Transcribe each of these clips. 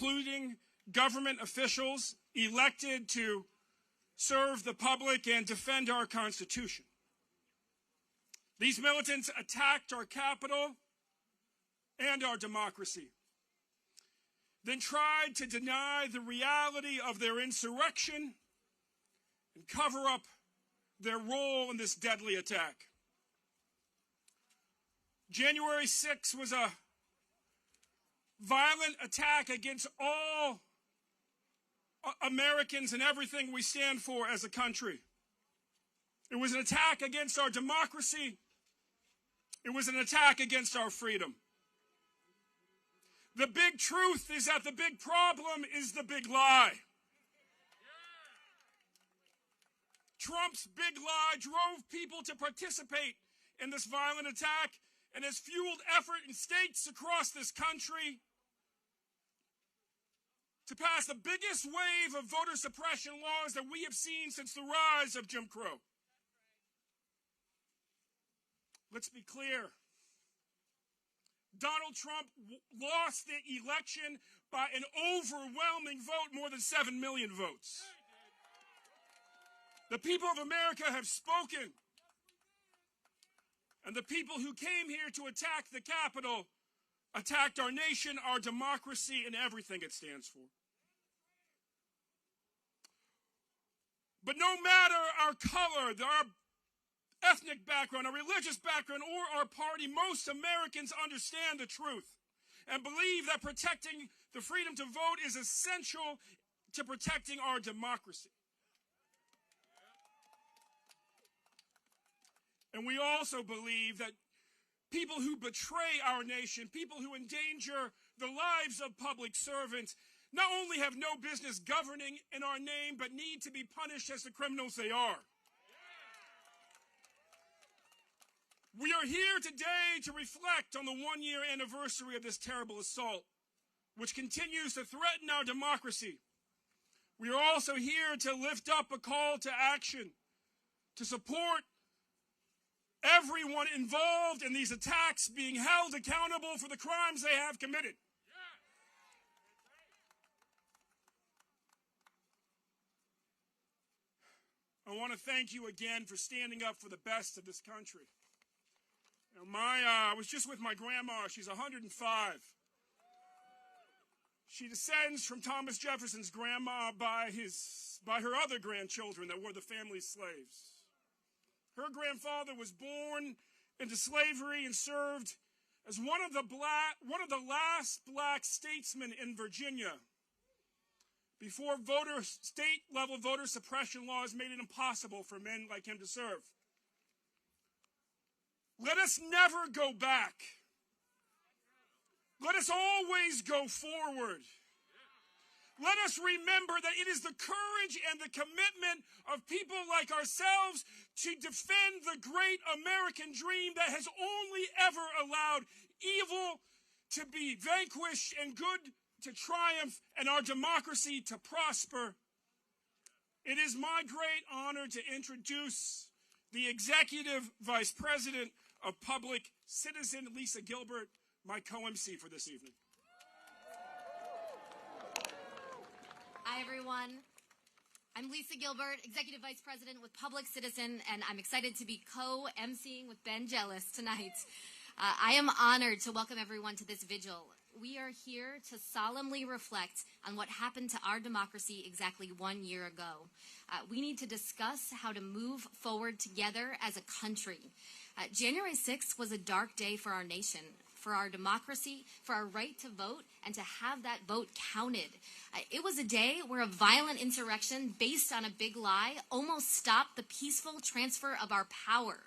including government officials elected to serve the public and defend our Constitution. These militants attacked our Capitol and our democracy, then tried to deny the reality of their insurrection and cover up their role in this deadly attack. January 6th was a violent attack against all Americans and everything we stand for as a country. It was an attack against our democracy. It was an attack against our freedom. The big truth is that the big problem is the big lie. Trump's big lie drove people to participate in this violent attack and has fueled effort in states across this country to pass the biggest wave of voter suppression laws that we have seen since the rise of Jim Crow. Let's be clear. Donald Trump lost the election by an overwhelming vote, more than 7 million votes. The people of America have spoken. And the people who came here to attack the Capitol attacked our nation, our democracy, and everything it stands for. But no matter our color, our ethnic background, our religious background, or our party, most Americans understand the truth and believe that protecting the freedom to vote is essential to protecting our democracy. And we also believe that people who betray our nation, people who endanger the lives of public servants, not only have no business governing in our name, but need to be punished as the criminals they are. We are here today to reflect on the one-year anniversary of this terrible assault, which continues to threaten our democracy. We are also here to lift up a call to action, to support everyone involved in these attacks being held accountable for the crimes they have committed. I want to thank you again for standing up for the best of this country. You know, I was just with my grandma. She's 105. She descends from Thomas Jefferson's grandma by her other grandchildren that were the family's slaves. Her grandfather was born into slavery and served as one of the last black statesmen in Virginia before state-level voter suppression laws made it impossible for men like him to serve. Let us never go back. Let us always go forward. Let us remember that it is the courage and the commitment of people like ourselves to defend the great American dream that has only ever allowed evil to be vanquished and good to triumph and our democracy to prosper. It is my great honor to introduce the Executive Vice President of Public Citizen, Lisa Gilbert, my co-MC for this evening. Hi, everyone. I'm Lisa Gilbert, Executive Vice President with Public Citizen, and I'm excited to be co-emceeing with Ben Jealous tonight. I am honored to welcome everyone to this vigil. We are here to solemnly reflect on what happened to our democracy exactly 1 year ago. We need to discuss how to move forward together as a country. January 6th was a dark day for our nation, for our democracy, for our right to vote, and to have that vote counted. It was a day where a violent insurrection based on a big lie almost stopped the peaceful transfer of our power.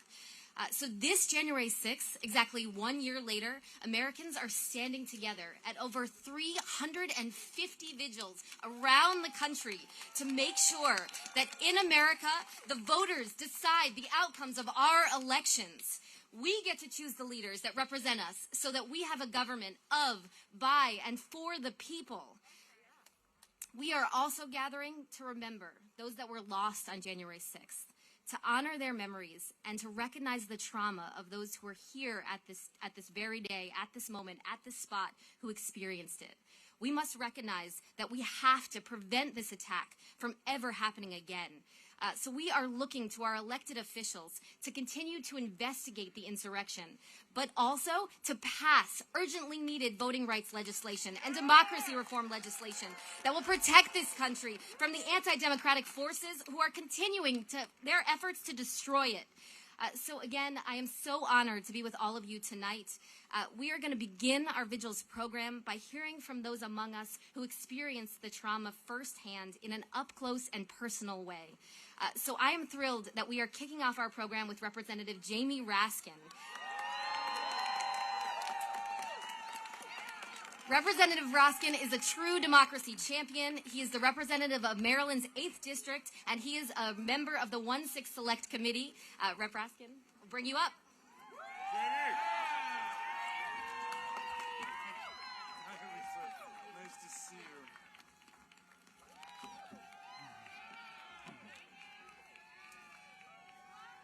So this January 6th, exactly 1 year later, Americans are standing together at over 350 vigils around the country to make sure that in America, the voters decide the outcomes of our elections. We get to choose the leaders that represent us so that we have a government of, by, and for the people. We are also gathering to remember those that were lost on January 6th, to honor their memories, and to recognize the trauma of those who are here at this very day, at this moment, at this spot, who experienced it. we must recognize that we have to prevent this attack from ever happening again. So we are looking to our elected officials to continue to investigate the insurrection, but also to pass urgently needed voting rights legislation and democracy reform legislation that will protect this country from the anti-democratic forces who are continuing their efforts to destroy it. So again, I am so honored to be with all of you tonight. We are going to begin our Vigils program by hearing from those among us who experienced the trauma firsthand in an up-close and personal way. So I am thrilled that we are kicking off our program with Representative Jamie Raskin. Representative Raskin is a true democracy champion. He is the representative of Maryland's 8th District, and he is a member of the 1-6 Select Committee. Rep. Raskin, we'll bring you up. Nice to see you.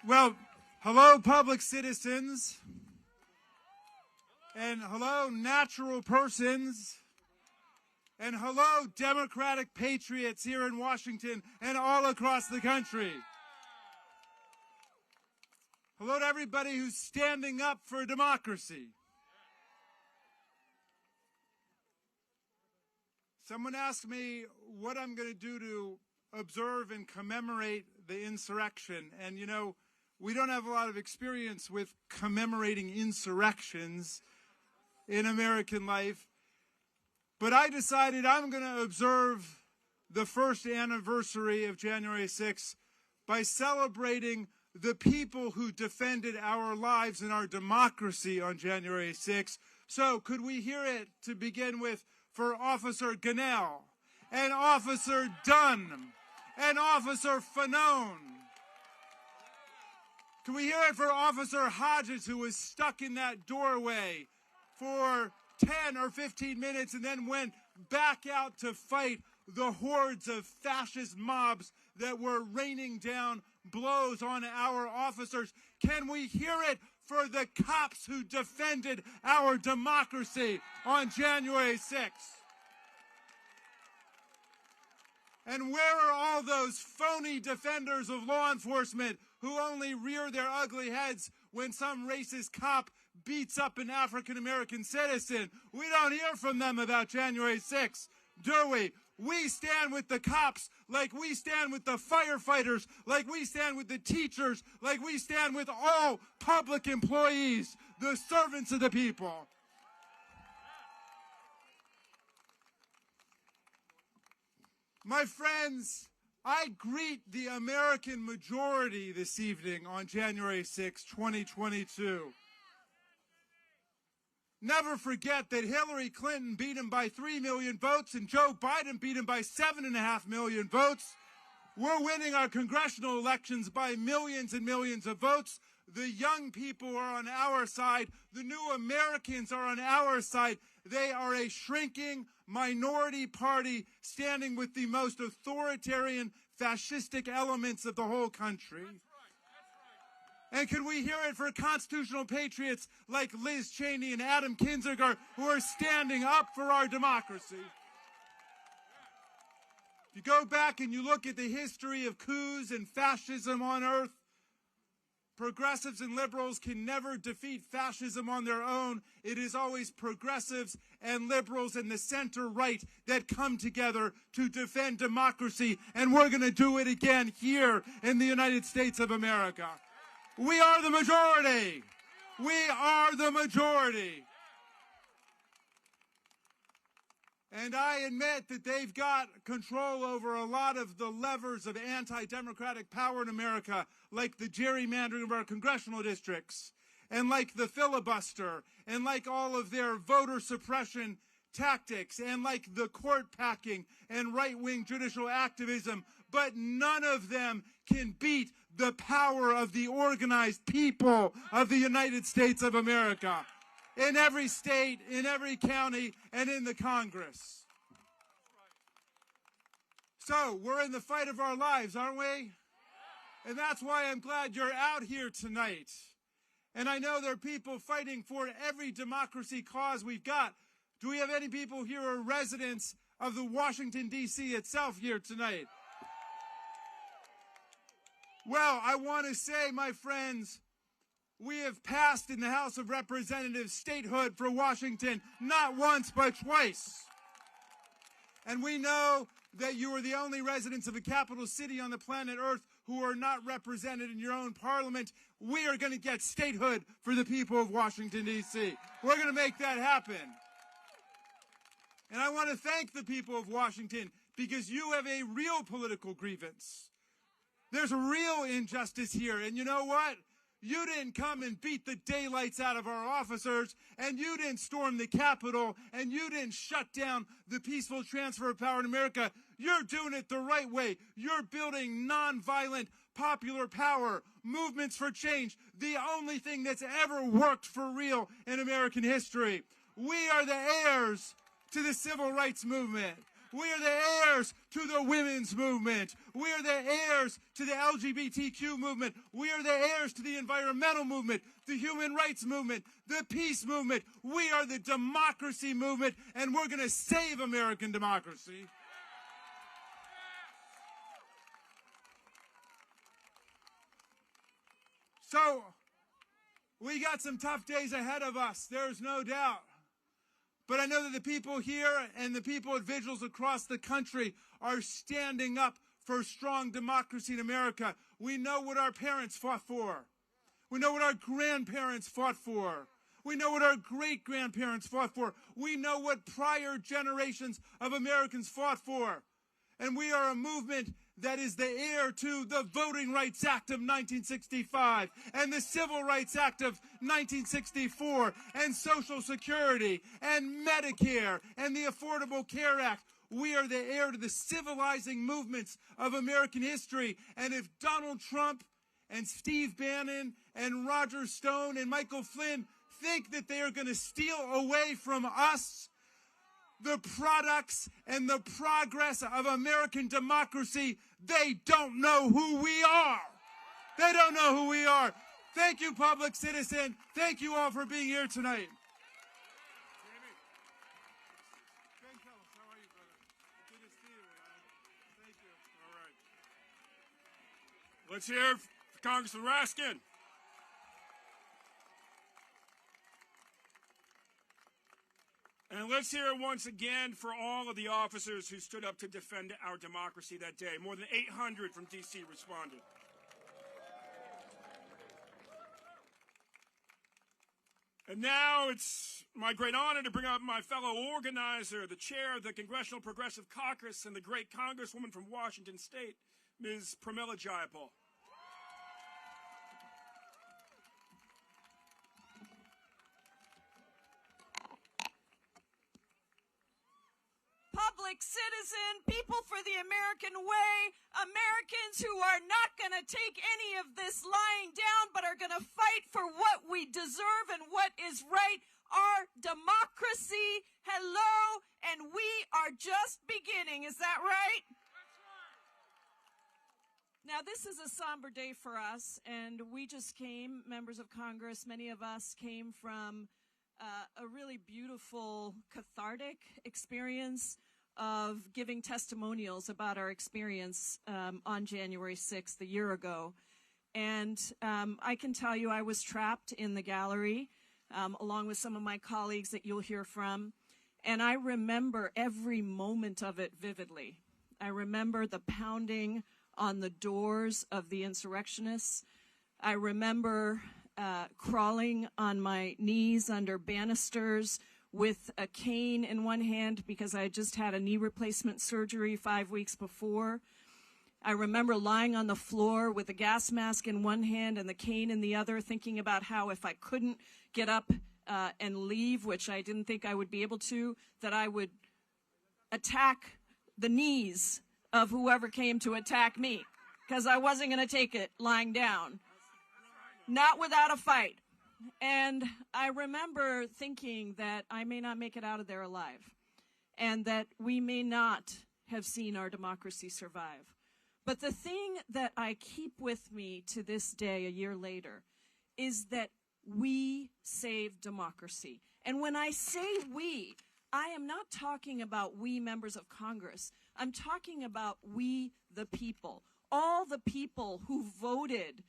Well, hello, public citizens. And hello, natural persons. And hello, democratic patriots here in Washington and all across the country. Hello to everybody who's standing up for democracy. Someone asked me what I'm going to do to observe and commemorate the insurrection. And, you know, we don't have a lot of experience with commemorating insurrections in American life, but I decided I'm going to observe the first anniversary of January 6th by celebrating the people who defended our lives and our democracy on January 6th. So could we hear it to begin with for Officer Gunnell and Officer Dunn and Officer Fanone? Can we hear it for Officer Hodges, who was stuck in that doorway for 10 or 15 minutes and then went back out to fight the hordes of fascist mobs that were raining down blows on our officers? Can we hear it for the cops who defended our democracy on January 6th? And where are all those phony defenders of law enforcement who only rear their ugly heads when some racist cop beats up an African-American citizen? We don't hear from them about January 6th, do we? We stand with the cops like we stand with the firefighters, like we stand with the teachers, like we stand with all public employees, the servants of the people. My friends, I greet the American majority this evening on January 6, 2022. Never forget that Hillary Clinton beat him by 3 million votes and Joe Biden beat him by 7.5 million votes. We're winning our congressional elections by millions and millions of votes. The young people are on our side. The new Americans are on our side. They are a shrinking minority party standing with the most authoritarian, fascistic elements of the whole country. And can we hear it for constitutional patriots like Liz Cheney and Adam Kinzinger, who are standing up for our democracy? If you go back and you look at the history of coups and fascism on earth, progressives and liberals can never defeat fascism on their own. It is always progressives and liberals and the center right that come together to defend democracy. And we're going to do it again here in the United States of America. We are the majority. We are the majority. And I admit that they've got control over a lot of the levers of anti-democratic power in America, like the gerrymandering of our congressional districts, and like the filibuster, and like all of their voter suppression tactics, and like the court packing and right-wing judicial activism. But none of them can beat the power of the organized people of the United States of America. In every state, in every county, and in the Congress. So, we're in the fight of our lives, aren't we? And that's why I'm glad you're out here tonight. And I know there are people fighting for every democracy cause we've got Do we have any people here who are residents of the Washington, D.C. itself here tonight? Well, I want to say, my friends, we have passed in the House of Representatives statehood for Washington, not once but twice. And we know that you are the only residents of a capital city on the planet Earth who are not represented in your own parliament. We are going to get statehood for the people of Washington, D.C. We're going to make that happen. And I want to thank the people of Washington because you have a real political grievance. There's a real injustice here. And you know what? You didn't come and beat the daylights out of our officers, and you didn't storm the Capitol, and you didn't shut down the peaceful transfer of power in America. You're doing it the right way. You're building nonviolent popular power, movements for change, the only thing that's ever worked for real in American history. We are the heirs to the civil rights movement. We are the heirs to the women's movement. We are the heirs to the LGBTQ movement. We are the heirs to the environmental movement, the human rights movement, the peace movement. We are the democracy movement, and we're going to save American democracy. So, we got some tough days ahead of us, there's no doubt. But I know that the people here and the people at Vigils across the country are standing up for strong democracy in America. We know what our parents fought for. We know what our grandparents fought for. We know what our great-grandparents fought for. We know what prior generations of Americans fought for. And we are a movement that is the heir to the Voting Rights Act of 1965 and the Civil Rights Act of 1964 and Social Security and Medicare and the Affordable Care Act. We are the heir to the civilizing movements of American history. And if Donald Trump and Steve Bannon and Roger Stone and Michael Flynn think that they are going to steal away from us the products and the progress of American democracy, they don't know who we are. They don't know who we are. Thank you, public citizen. Thank you all for being here tonight. How are you, brother? Good to see you, man. Thank you. All right. Let's hear for Congressman Raskin. And let's hear it once again for all of the officers who stood up to defend our democracy that day. More than 800 from D.C. responded. And now it's my great honor to bring up my fellow organizer, the chair of the Congressional Progressive Caucus and the great congresswoman from Washington State, Ms. Pramila Jayapal. Public citizen, people for the American way, Americans who are not going to take any of this lying down but are going to fight for what we deserve and what is right, our democracy. Hello, and we are just beginning. Is that right? Now, this is a somber day for us, and we just came, members of Congress, many of us came from a really beautiful, cathartic experience of giving testimonials about our experience on January 6th, a year ago. And I can tell you I was trapped in the gallery along with some of my colleagues that you'll hear from. And I remember every moment of it vividly. I remember the pounding on the doors of the insurrectionists. I remember crawling on my knees under banisters with a cane in one hand because I had just had a knee replacement surgery 5 weeks before. I remember lying on the floor with a gas mask in one hand and the cane in the other, thinking about how if I couldn't get up and leave, which I didn't think I would be able to, that I would attack the knees of whoever came to attack me, because I wasn't going to take it lying down. Not without a fight. And I remember thinking that I may not make it out of there alive, and that we may not have seen our democracy survive. But the thing that I keep with me to this day, a year later, is that we saved democracy. And when I say we, I am not talking about we members of Congress. I'm talking about we the people. All the people who voted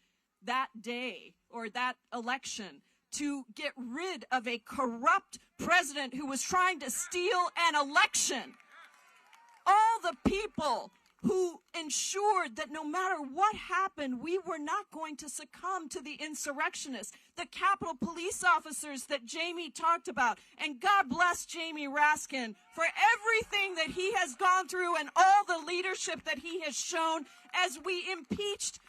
that day or that election to get rid of a corrupt president who was trying to steal an election. All the people who ensured that no matter what happened, we were not going to succumb to the insurrectionists, the Capitol police officers that Jamie talked about. And God bless Jamie Raskin for everything that he has gone through and all the leadership that he has shown as we impeached,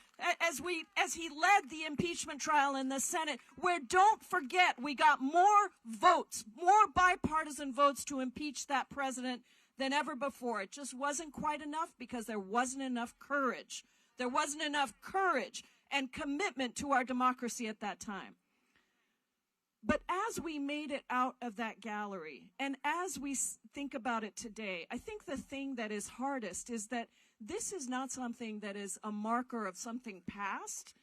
as he led the impeachment trial in the Senate, where, don't forget, we got more votes, more bipartisan votes to impeach that president than ever before. It just wasn't quite enough because there wasn't enough courage. There wasn't enough courage and commitment to our democracy at that time. But as we made it out of that gallery, and as we think about it today, I think the thing that is hardest is that this is not something that is a marker of something past.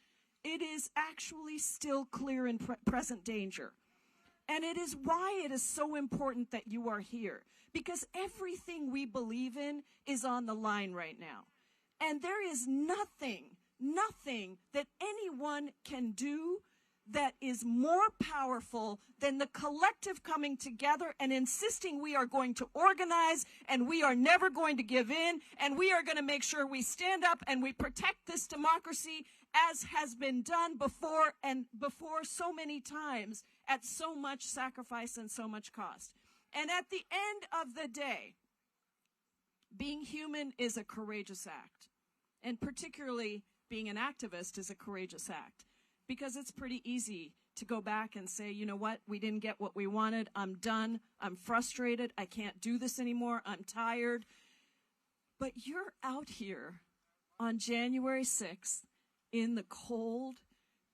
It is actually still clear in present danger. And it is why it is so important that you are here, because everything we believe in is on the line right now. And there is nothing that anyone can do that is more powerful than the collective coming together and insisting we are going to organize and we are never going to give in and we are going to make sure we stand up and we protect this democracy as has been done before so many times at so much sacrifice and so much cost. And at the end of the day, being human is a courageous act. And particularly being an activist is a courageous act. Because it's pretty easy to go back and say, you know what, we didn't get what we wanted, I'm done, I'm frustrated, I can't do this anymore, I'm tired. But you're out here on January 6th in the cold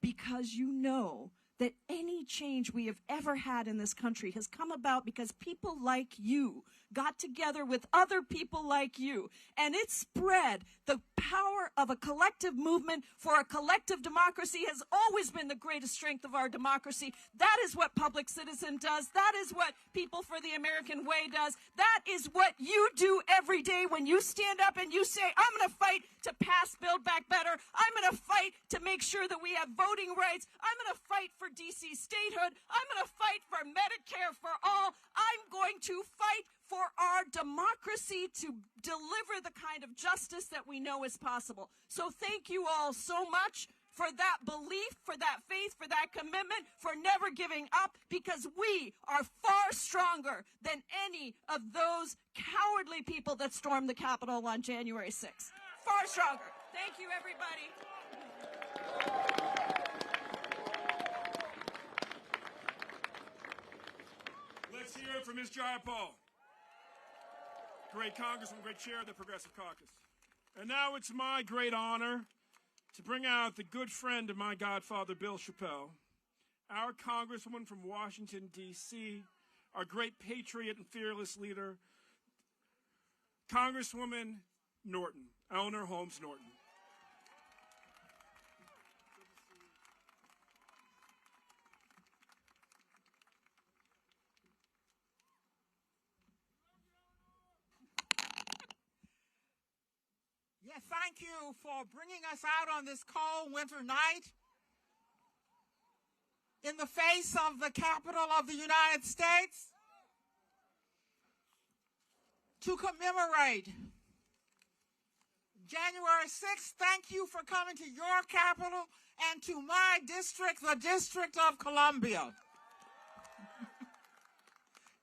because you know that any change we have ever had in this country has come about because people like you got together with other people like you, and it spread. The power of a collective movement for a collective democracy has always been the greatest strength of our democracy. That is what Public Citizen does. That is what People for the American Way does. That is what you do every day when you stand up and you say, I'm going to fight to pass Build Back Better. I'm going to fight to make sure that we have voting rights. I'm going to fight for DC statehood. I'm going to fight for Medicare for all. I'm going to fight for our democracy to deliver the kind of justice that we know is possible. So thank you all so much for that belief, for that faith, for that commitment, for never giving up, because we are far stronger than any of those cowardly people that stormed the Capitol on January 6th. Far stronger. Thank you, everybody. Let's hear it from Ms. Jayapal. Great Congressman, great chair of the Progressive Caucus. And now it's my great honor to bring out the good friend of my godfather, Bill Chappelle, our Congresswoman from Washington, D.C., our great patriot and fearless leader, Congresswoman Norton, Eleanor Holmes Norton. Yes, thank you for bringing us out on this cold winter night in the face of the Capitol of the United States to commemorate January 6th. Thank you for coming to your capital and to my district, the District of Columbia.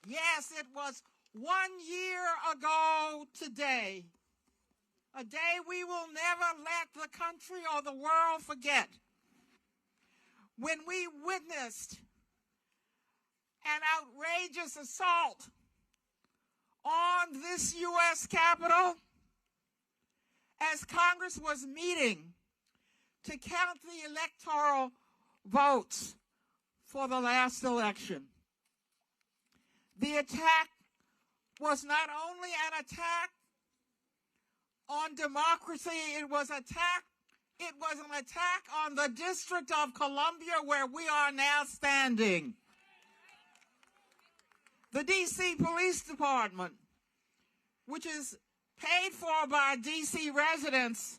Yes, it was 1 year ago today. A day we will never let the country or the world forget, when we witnessed an outrageous assault on this U.S. Capitol as Congress was meeting to count the electoral votes for the last election. The attack was not only an attack on democracy, it was an attack on the District of Columbia where we are now standing. The D.C. Police Department, which is paid for by D.C. residents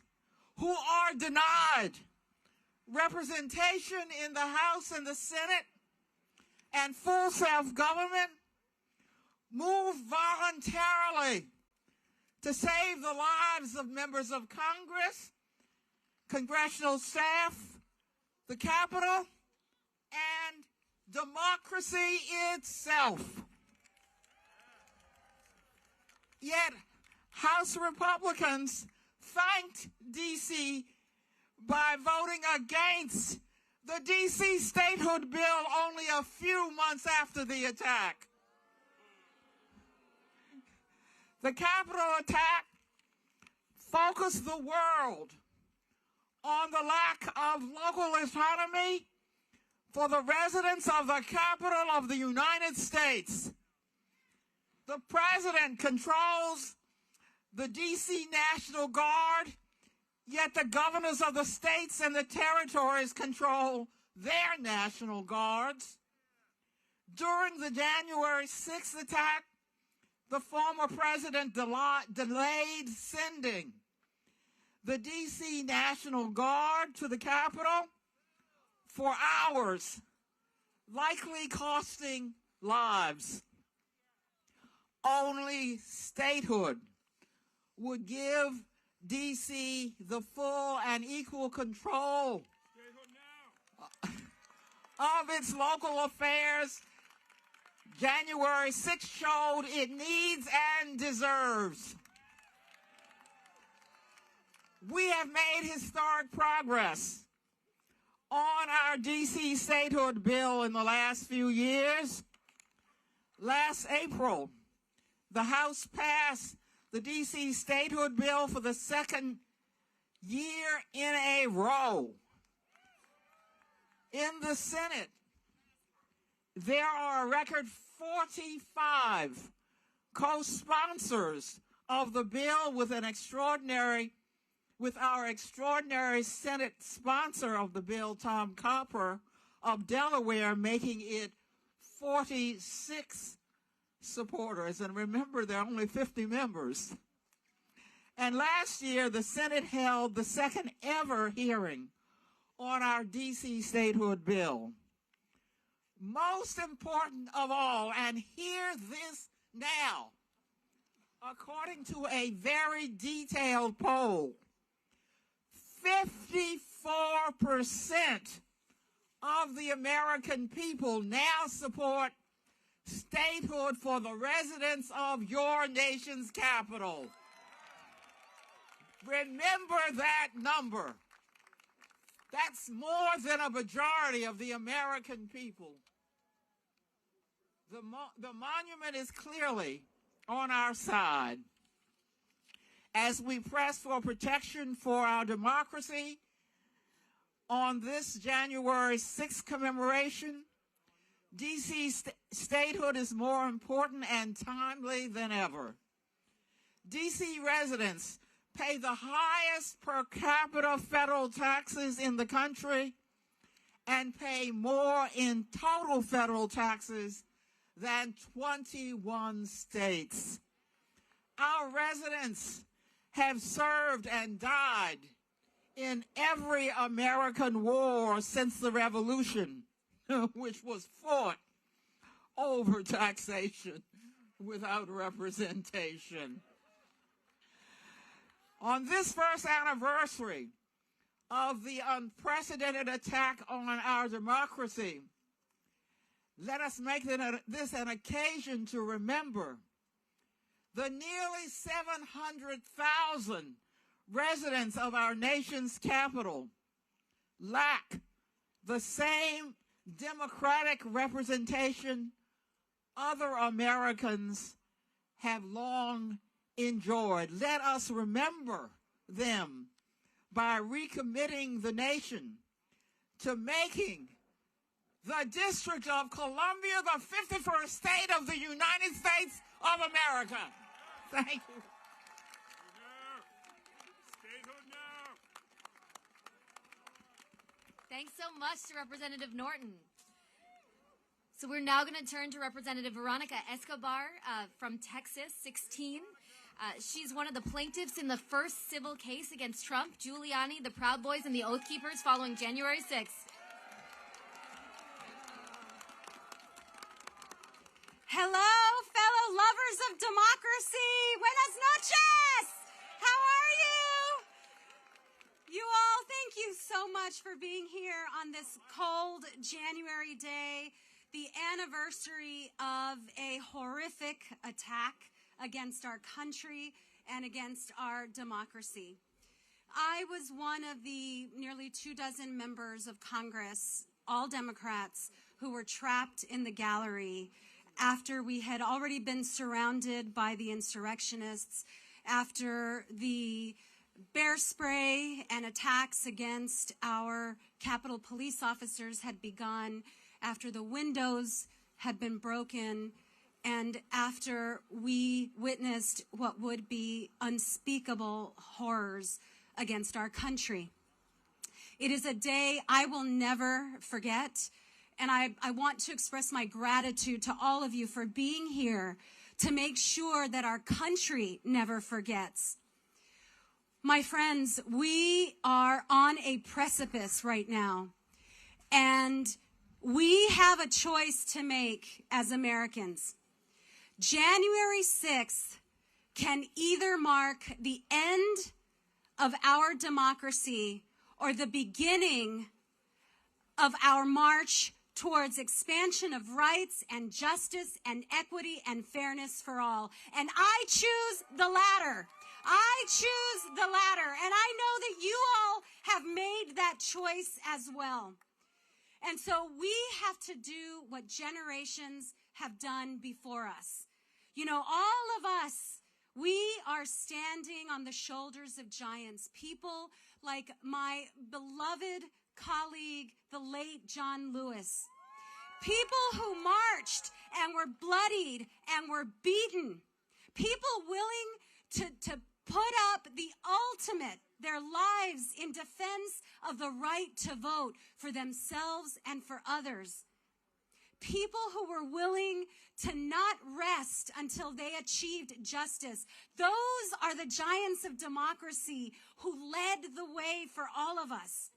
who are denied representation in the House and the Senate and full self-government, moved voluntarily to save the lives of members of Congress, congressional staff, the Capitol, and democracy itself. Yet, House Republicans thanked D.C. by voting against the D.C. statehood bill only a few months after the attack. The Capitol attack focused the world on the lack of local autonomy for the residents of the capital of the United States. The president controls the D.C. National Guard, yet the governors of the states and the territories control their National Guards. During the January 6th attack, the former president delayed sending the D.C. National Guard to the Capitol for hours, likely costing lives. Only statehood would give D.C. the full and equal control of its local affairs. January 6th showed it needs and deserves. We have made historic progress on our D.C. statehood bill in the last few years. Last April, the House passed the D.C. statehood bill for the second year in a row. In the Senate, there are a record 45 co-sponsors of the bill with our extraordinary Senate sponsor of the bill, Tom Copper of Delaware, making it 46 supporters. And remember, there are only 50 members. And last year, the Senate held the second ever hearing on our D.C. statehood bill. Most important of all, and hear this now, according to a very detailed poll, 54% of the American people now support statehood for the residents of your nation's capital. Remember that number. That's more than a majority of the American people. The monument is clearly on our side. As we press for protection for our democracy on this January 6th commemoration, D.C. statehood is more important and timely than ever. D.C. residents pay the highest per capita federal taxes in the country and pay more in total federal taxes than 21 states. Our residents have served and died in every American war since the Revolution, which was fought over taxation without representation. On this first anniversary of the unprecedented attack on our democracy, let us make this an occasion to remember the nearly 700,000 residents of our nation's capital lack the same democratic representation other Americans have long enjoyed. Let us remember them by recommitting the nation to making the District of Columbia the 51st state of the United States of America. Thank you. Thanks so much to Representative Norton. So we're now going to turn to Representative Veronica Escobar from Texas, 16. She's one of the plaintiffs in the first civil case against Trump, Giuliani, the Proud Boys, and the Oath Keepers following January 6th. Hello, fellow lovers of democracy. Buenas noches. How are you? You all, thank you so much for being here on this cold January day, the anniversary of a horrific attack against our country and against our democracy. I was one of the nearly 24 members of Congress, all Democrats, who were trapped in the gallery after we had already been surrounded by the insurrectionists, after the bear spray and attacks against our Capitol police officers had begun, after the windows had been broken, and after we witnessed what would be unspeakable horrors against our country. It is a day I will never forget, and I want to express my gratitude to all of you for being here to make sure that our country never forgets. My friends, we are on a precipice right now, and we have a choice to make as Americans. January 6th can either mark the end of our democracy or the beginning of our march towards expansion of rights and justice and equity and fairness for all. And I choose the latter. I choose the latter. And I know that you all have made that choice as well. And so we have to do what generations have done before us. You know, all of us, we are standing on the shoulders of giants, people like my beloved colleague, the late John Lewis. People who marched and were bloodied and were beaten. People willing to put up the ultimate, their lives in defense of the right to vote for themselves and for others. People who were willing to not rest until they achieved justice. Those are the giants of democracy who led the way for all of us.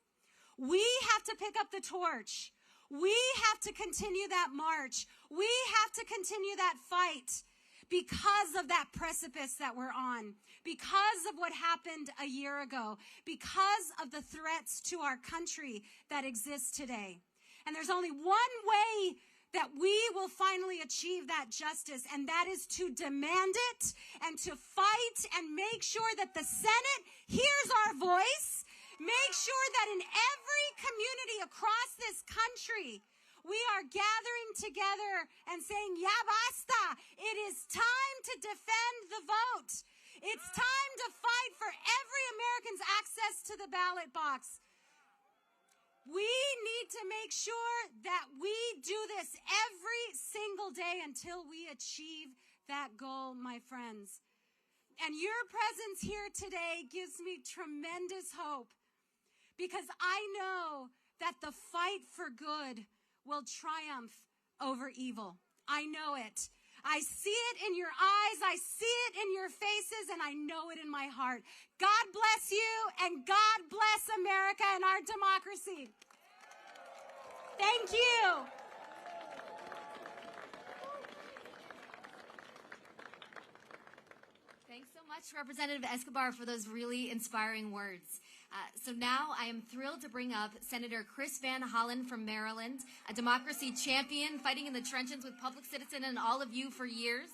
We have to pick up the torch. We have to continue that march. We have to continue that fight because of that precipice that we're on, because of what happened a year ago, because of the threats to our country that exist today. And there's only one way that we will finally achieve that justice, and that is to demand it and to fight and make sure that the Senate hears our voice. Make sure that in every community across this country, we are gathering together and saying, ya basta. It is time to defend the vote. It's time to fight for every American's access to the ballot box. We need to make sure that we do this every single day until we achieve that goal, my friends. And your presence here today gives me tremendous hope, because I know that the fight for good will triumph over evil. I know it. I see it in your eyes, I see it in your faces, and I know it in my heart. God bless you, and God bless America and our democracy. Thank you. Thanks so much, Representative Escobar, for those really inspiring words. So now I am thrilled to bring up Senator Chris Van Hollen from Maryland, a democracy champion fighting in the trenches with Public Citizen and all of you for years.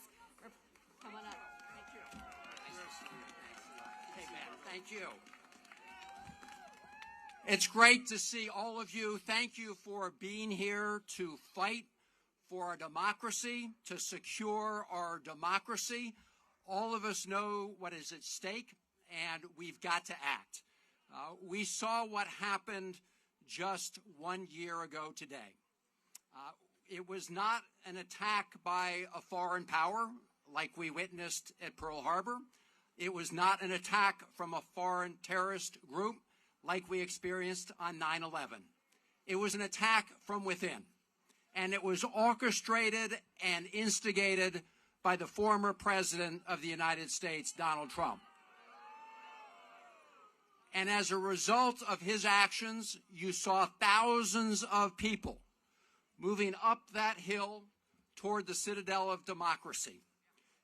Come on up. Thank you. Hey, man, thank you. It's great to see all of you. Thank you for being here to fight for our democracy, to secure our democracy. All of us know what is at stake, and we've got to act. We saw what happened just 1 year ago today. It was not an attack by a foreign power like we witnessed at Pearl Harbor. It was not an attack from a foreign terrorist group like we experienced on 9/11. It was an attack from within. and it was orchestrated and instigated by the former President of the United States, Donald Trump. And as a result of his actions, you saw thousands of people moving up that hill toward the citadel of democracy.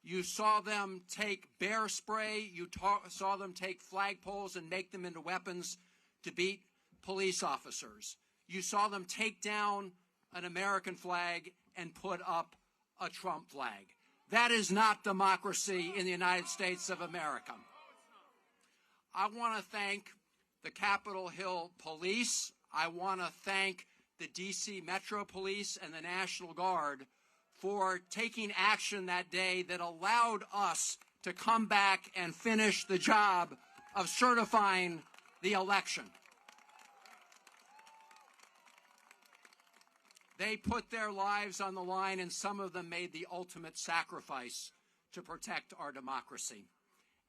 You saw them take bear spray. You saw them take flagpoles and make them into weapons to beat police officers. You saw them take down an American flag and put up a Trump flag. That is not democracy in the United States of America. I want to thank the Capitol Hill Police. I want to thank the D.C. Metro Police and the National Guard for taking action that day that allowed us to come back and finish the job of certifying the election. They put their lives on the line, and some of them made the ultimate sacrifice to protect our democracy.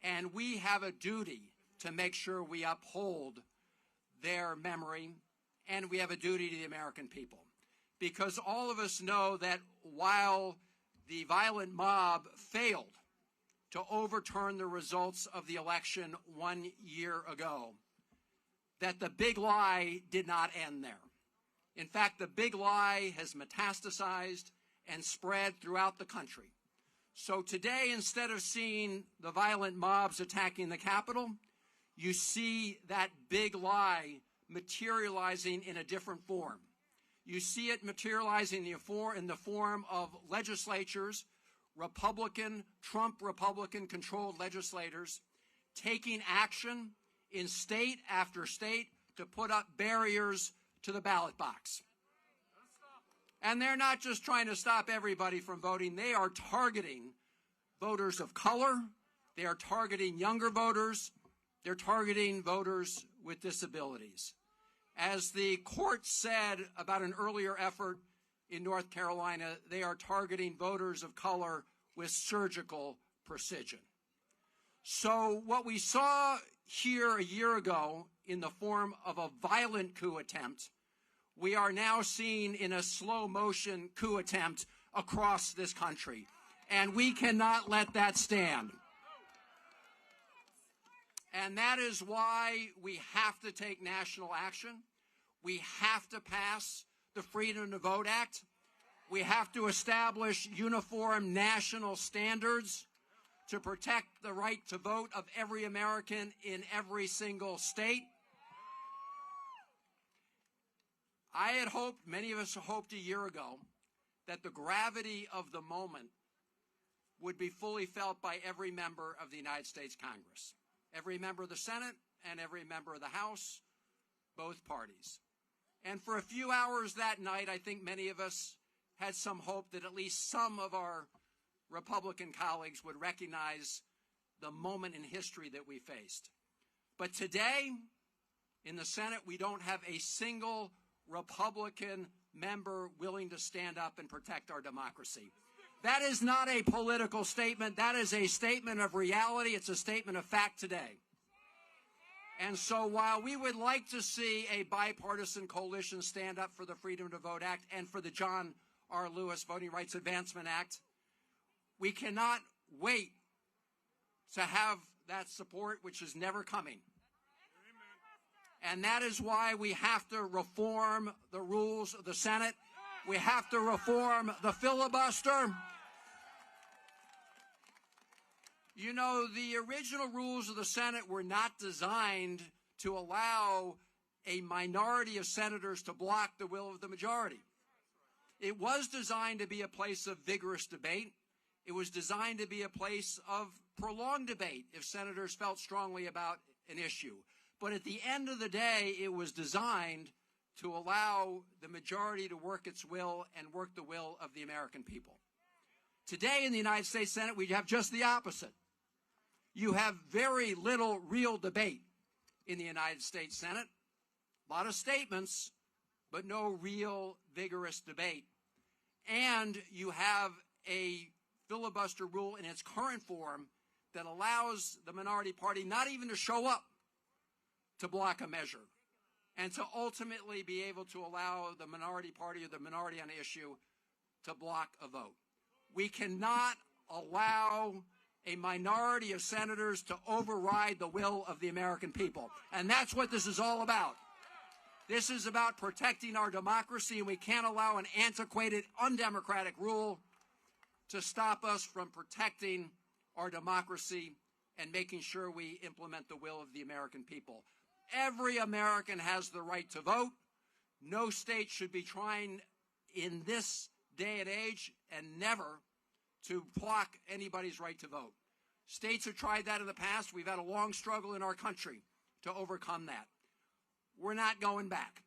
And we have a duty to make sure we uphold their memory, and we have a duty to the American people. Because all of us know that while the violent mob failed to overturn the results of the election 1 year ago, that the big lie did not end there. In fact, the big lie has metastasized and spread throughout the country. So today, instead of seeing the violent mobs attacking the Capitol, you see that big lie materializing in a different form. You see it materializing in the form of legislatures, Trump Republican-controlled legislators, taking action in state after state to put up barriers to the ballot box. And they're not just trying to stop everybody from voting. They are targeting voters of color. They are targeting younger voters. They're targeting voters with disabilities. As the court said about an earlier effort in North Carolina, they are targeting voters of color with surgical precision. So what we saw here a year ago in the form of a violent coup attempt, we are now seeing in a slow motion coup attempt across this country. And we cannot let that stand. And that is why we have to take national action. We have to pass the Freedom to Vote Act. We have to establish uniform national standards to protect the right to vote of every American in every single state. I had hoped, many of us hoped a year ago, that the gravity of the moment would be fully felt by every member of the United States Congress. Every member of the Senate and every member of the House, both parties. And for a few hours that night, I think many of us had some hope that at least some of our Republican colleagues would recognize the moment in history that we faced. But today, in the Senate, we don't have a single Republican member willing to stand up and protect our democracy. That is not a political statement. That is a statement of reality. It's a statement of fact today. And so while we would like to see a bipartisan coalition stand up for the Freedom to Vote Act and for the John R. Lewis Voting Rights Advancement Act, we cannot wait to have that support, which is never coming. And that is why we have to reform the rules of the Senate. We have to reform the filibuster. You know, the original rules of the Senate were not designed to allow a minority of senators to block the will of the majority. It was designed to be a place of vigorous debate. It was designed to be a place of prolonged debate if senators felt strongly about an issue. But at the end of the day, it was designed to allow the majority to work its will and work the will of the American people. Today in the United States Senate, we have just the opposite. You have very little real debate in the United States Senate. A lot of statements, but no real vigorous debate. And you have a filibuster rule in its current form that allows the minority party not even to show up to block a measure. and to ultimately be able to allow the minority party or the minority on the issue to block a vote. We cannot allow a minority of senators to override the will of the American people. And that's what this is all about. This is about protecting our democracy, and we can't allow an antiquated, undemocratic rule to stop us from protecting our democracy and making sure we implement the will of the American people. Every American has the right to vote. No state should be trying in this day and age, and never, to block anybody's right to vote. States have tried that in the past. We've had a long struggle in our country to overcome that. We're not going back.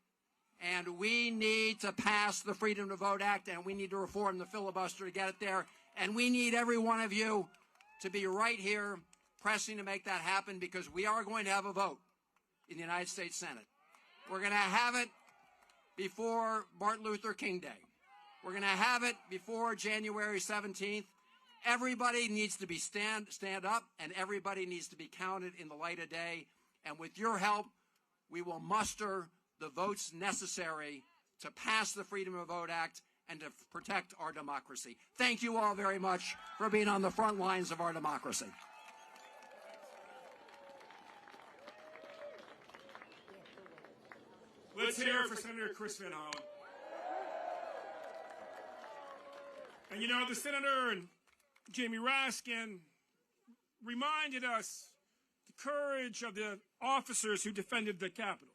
And we need to pass the Freedom to Vote Act, and we need to reform the filibuster to get it there. And we need every one of you to be right here pressing to make that happen, because we are going to have a vote in the United States Senate. We're going to have it before Martin Luther King Day. We're going to have it before January 17th. Everybody needs to be stand up, and everybody needs to be counted in the light of day. And with your help, we will muster the votes necessary to pass the Freedom of Vote Act and to protect our democracy. Thank you all very much for being on the front lines of our democracy. Let's hear it for Senator Chris Van Hollen. And you know, the senator and Jamie Raskin reminded us the courage of the officers who defended the Capitol.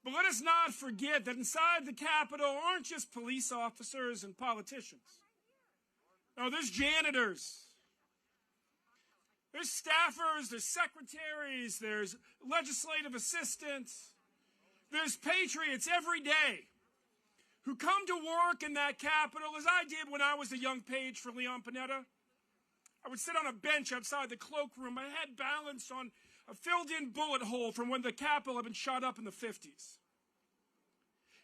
But let us not forget that inside the Capitol aren't just police officers and politicians. No, there's janitors. There's staffers, there's secretaries, there's legislative assistants. There's patriots every day who come to work in that Capitol, as I did when I was a young page for Leon Panetta. I would sit on a bench outside the cloakroom, my head balanced on a filled-in bullet hole from when the Capitol had been shot up in the 50s.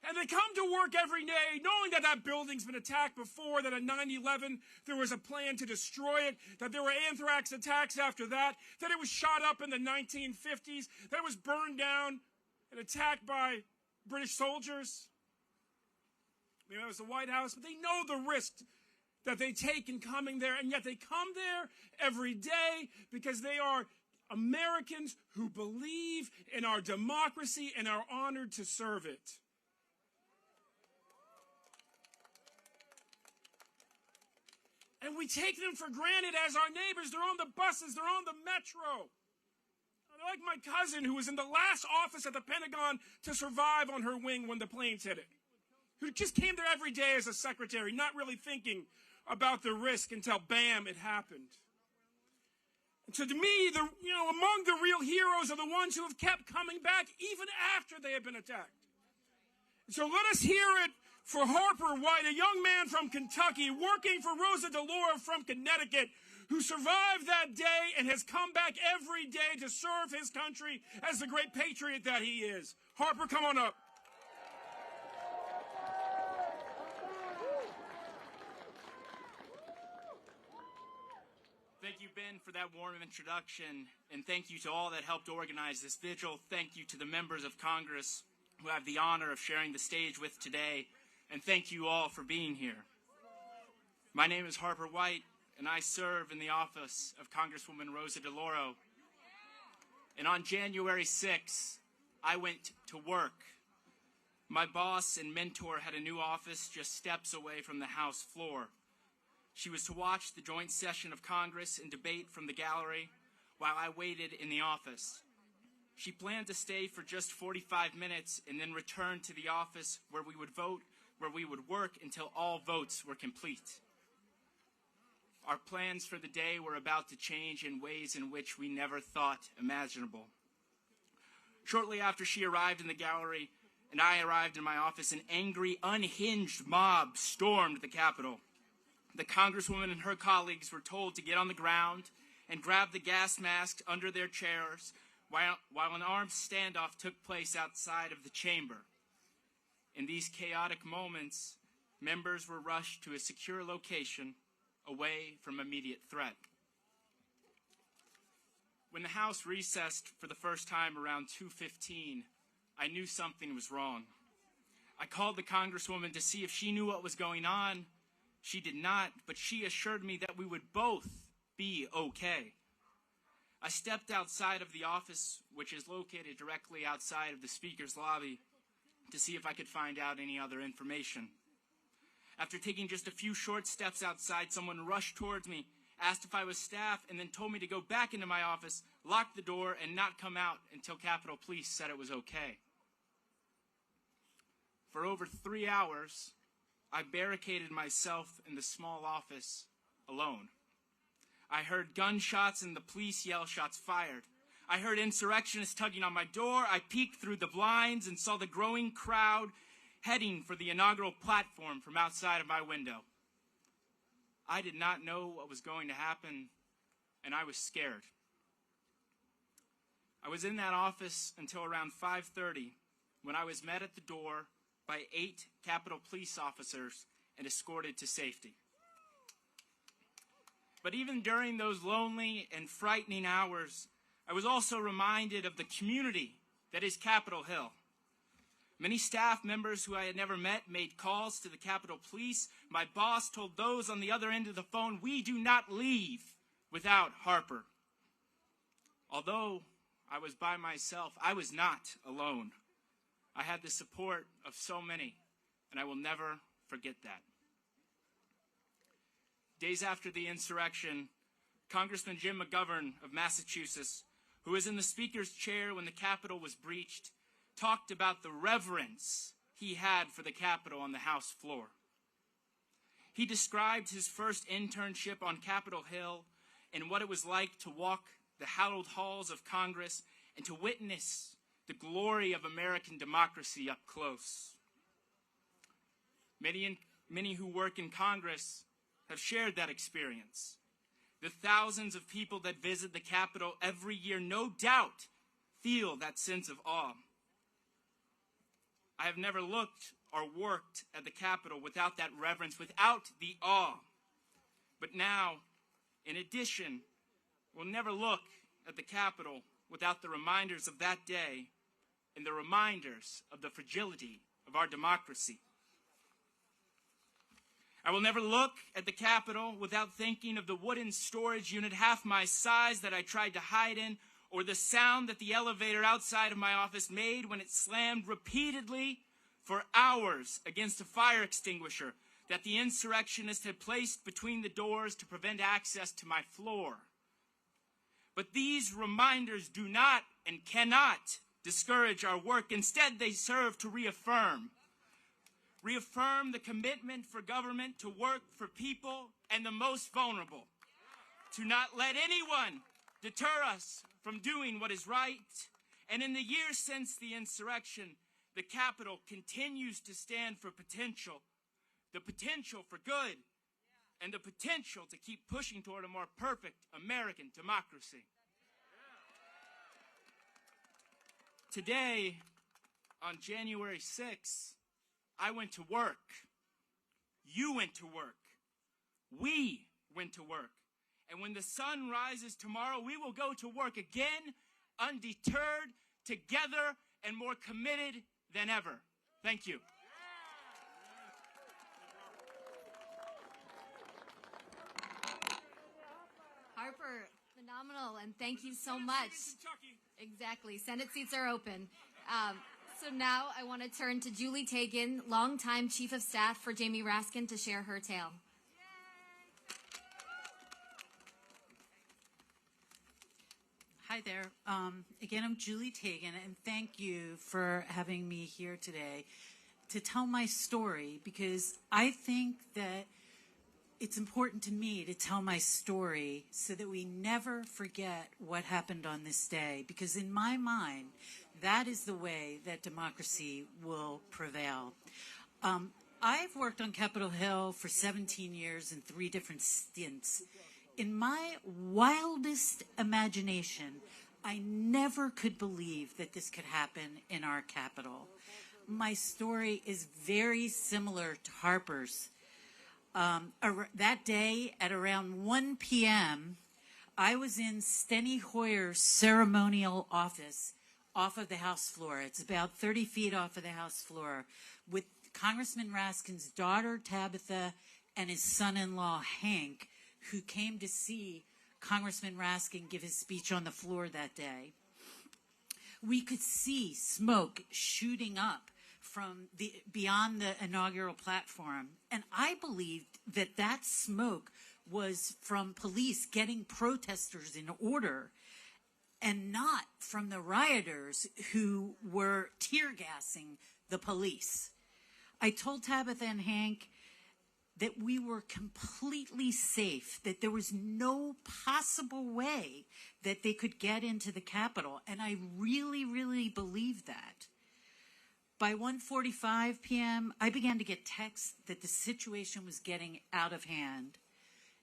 And they come to work every day knowing that that building's been attacked before, that on 9/11 there was a plan to destroy it, that there were anthrax attacks after that it was shot up in the 1950s, that it was burned down and attacked by British soldiers. I mean, that was the White House, but they know the risk that they take in coming there, and yet they come there every day because they are Americans who believe in our democracy and are honored to serve it. And we take them for granted as our neighbors. They're on the buses, they're on the metro. They're like my cousin who was in the last office at the Pentagon to survive on her wing when the planes hit it, who just came there every day as a secretary, not really thinking about the risk until, bam, it happened. And so to me, among the real heroes are the ones who have kept coming back even after they have been attacked. And so let us hear it for Harper White, a young man from Kentucky, working for Rosa DeLauro from Connecticut, who survived that day and has come back every day to serve his country as the great patriot that he is. Harper, come on up. Thank you, Ben, for that warm introduction, and thank you to all that helped organize this vigil. Thank you to the members of Congress who I have the honor of sharing the stage with today, and thank you all for being here. My name is Harper White, and I serve in the office of Congresswoman Rosa DeLauro. And on January 6th, I went to work. My boss and mentor had a new office just steps away from the House floor. She was to watch the joint session of Congress and debate from the gallery while I waited in the office. She planned to stay for just 45 minutes and then return to the office where we would vote, where we would work until all votes were complete. Our plans for the day were about to change in ways in which we never thought imaginable. Shortly after she arrived in the gallery and I arrived in my office, an angry, unhinged mob stormed the Capitol. The Congresswoman and her colleagues were told to get on the ground and grab the gas masks under their chairs while an armed standoff took place outside of the chamber. In these chaotic moments, members were rushed to a secure location away from immediate threat. When the House recessed for the first time around 2:15, I knew something was wrong. I called the Congresswoman to see if she knew what was going on. She did not, but she assured me that we would both be okay. I stepped outside of the office, which is located directly outside of the Speaker's lobby, to see if I could find out any other information. After taking just a few short steps outside, someone rushed towards me, asked if I was staff, and then told me to go back into my office, lock the door, and not come out until Capitol Police said it was okay. For over 3 hours, I barricaded myself in the small office alone. I heard gunshots and the police yell shots fired. I heard insurrectionists tugging on my door. I peeked through the blinds and saw the growing crowd heading for the inaugural platform from outside of my window. I did not know what was going to happen, and I was scared. I was in that office until around 5:30 when I was met at the door by 8 Capitol Police officers and escorted to safety. But even during those lonely and frightening hours, I was also reminded of the community that is Capitol Hill. Many staff members who I had never met made calls to the Capitol Police. My boss told those on the other end of the phone, "We do not leave without Harper." Although I was by myself, I was not alone. I had the support of so many, and I will never forget that. Days after the insurrection, Congressman Jim McGovern of Massachusetts, who was in the Speaker's chair when the Capitol was breached, talked about the reverence he had for the Capitol on the House floor. He described his first internship on Capitol Hill and what it was like to walk the hallowed halls of Congress and to witness the glory of American democracy up close. Many who work in Congress have shared that experience. The thousands of people that visit the Capitol every year no doubt feel that sense of awe. I have never looked or worked at the Capitol without that reverence, without the awe. But now, in addition, we'll never look at the Capitol without the reminders of that day and the reminders of the fragility of our democracy. I will never look at the Capitol without thinking of the wooden storage unit half my size that I tried to hide in, or the sound that the elevator outside of my office made when it slammed repeatedly for hours against a fire extinguisher that the insurrectionists had placed between the doors to prevent access to my floor. But these reminders do not and cannot discourage our work. Instead, they serve to reaffirm the commitment for government to work for people and the most vulnerable, to not let anyone deter us from doing what is right. And in the years since the insurrection, the Capitol continues to stand for potential, the potential for good, and the potential to keep pushing toward a more perfect American democracy. Today, on January 6th, I went to work. You went to work. We went to work. And when the sun rises tomorrow, we will go to work again, undeterred, together, and more committed than ever. Thank you. Harper, phenomenal, and thank you so much. Exactly. Senate seats are open. So now I want to turn to Julie Tagan, longtime Chief of Staff for Jamie Raskin, to share her tale. Hi there. Again, I'm Julie Tagan, and thank you for having me here today to tell my story, because I think that it's important to me to tell my story so that we never forget what happened on this day, because in my mind, that is the way that democracy will prevail. I've worked on Capitol Hill for 17 years in 3 different stints. In my wildest imagination, I never could believe that this could happen in our Capitol. My story is very similar to Harper's. That day at around 1 p.m., I was in Steny Hoyer's ceremonial office off of the House floor. It's about 30 feet off of the House floor, with Congressman Raskin's daughter, Tabitha, and his son-in-law, Hank, who came to see Congressman Raskin give his speech on the floor that day. We could see smoke shooting up from beyond the inaugural platform, and I believed that that smoke was from police getting protesters in order, and not from the rioters who were tear gassing the police. I told Tabitha and Hank that we were completely safe, that there was no possible way that they could get into the Capitol, and I really, really believed that. By 1:45 p.m., I began to get texts that the situation was getting out of hand.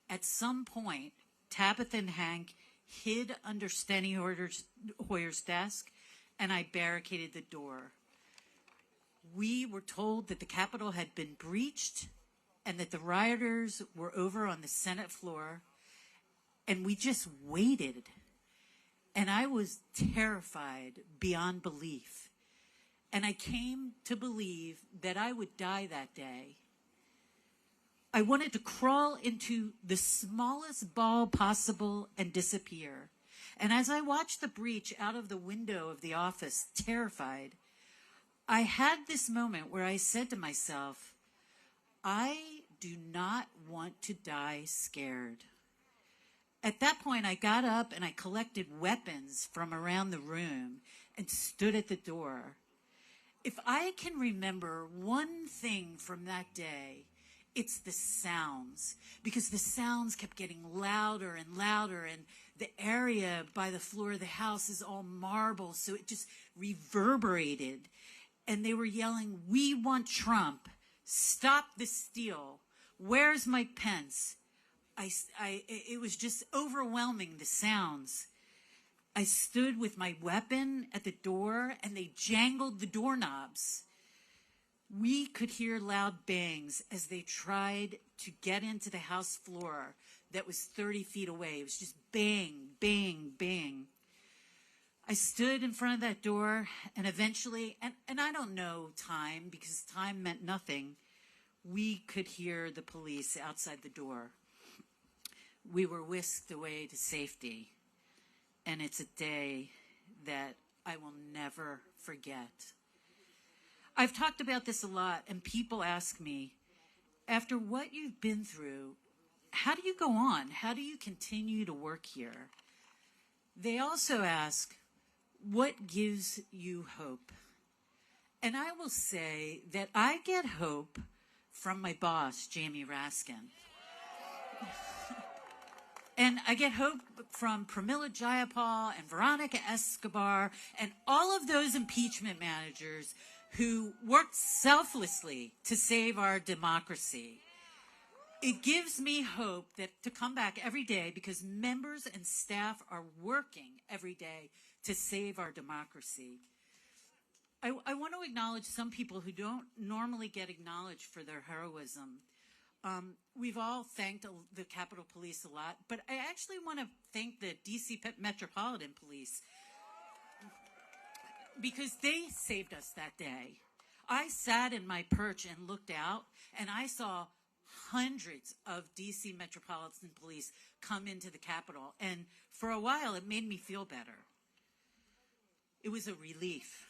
At some point, Tabitha and Hank hid under Steny Hoyer's desk, and I barricaded the door. We were told that the Capitol had been breached and that the rioters were over on the Senate floor, and we just waited. And I was terrified beyond belief. And I came to believe that I would die that day. I wanted to crawl into the smallest ball possible and disappear. And as I watched the breach out of the window of the office, terrified, I had this moment where I said to myself, I do not want to die scared. At that point, I got up and I collected weapons from around the room and stood at the door. If I can remember one thing from that day, it's the sounds, because the sounds kept getting louder and louder, and the area by the floor of the house is all marble, so it just reverberated. And they were yelling, "We want Trump. Stop the steal. Where's Mike Pence?" It was just overwhelming, the sounds. I stood with my weapon at the door, and they jangled the doorknobs. We could hear loud bangs as they tried to get into the House floor that was 30 feet away. It was just bang, bang, bang. I stood in front of that door, and eventually, and I don't know time, because time meant nothing, we could hear the police outside the door. We were whisked away to safety, and it's a day that I will never forget. I've talked about this a lot, and people ask me, after what you've been through, how do you go on? How do you continue to work here? They also ask, what gives you hope? And I will say that I get hope from my boss, Jamie Raskin. And I get hope from Pramila Jayapal and Veronica Escobar and all of those impeachment managers who worked selflessly to save our democracy. It gives me hope that to come back every day, because members and staff are working every day to save our democracy. I want to acknowledge some people who don't normally get acknowledged for their heroism. We've all thanked the Capitol Police a lot, but I actually want to thank the D.C. Metropolitan Police, because they saved us that day. I sat in my perch and looked out, and I saw hundreds of D.C. Metropolitan Police come into the Capitol, and for a while it made me feel better. It was a relief.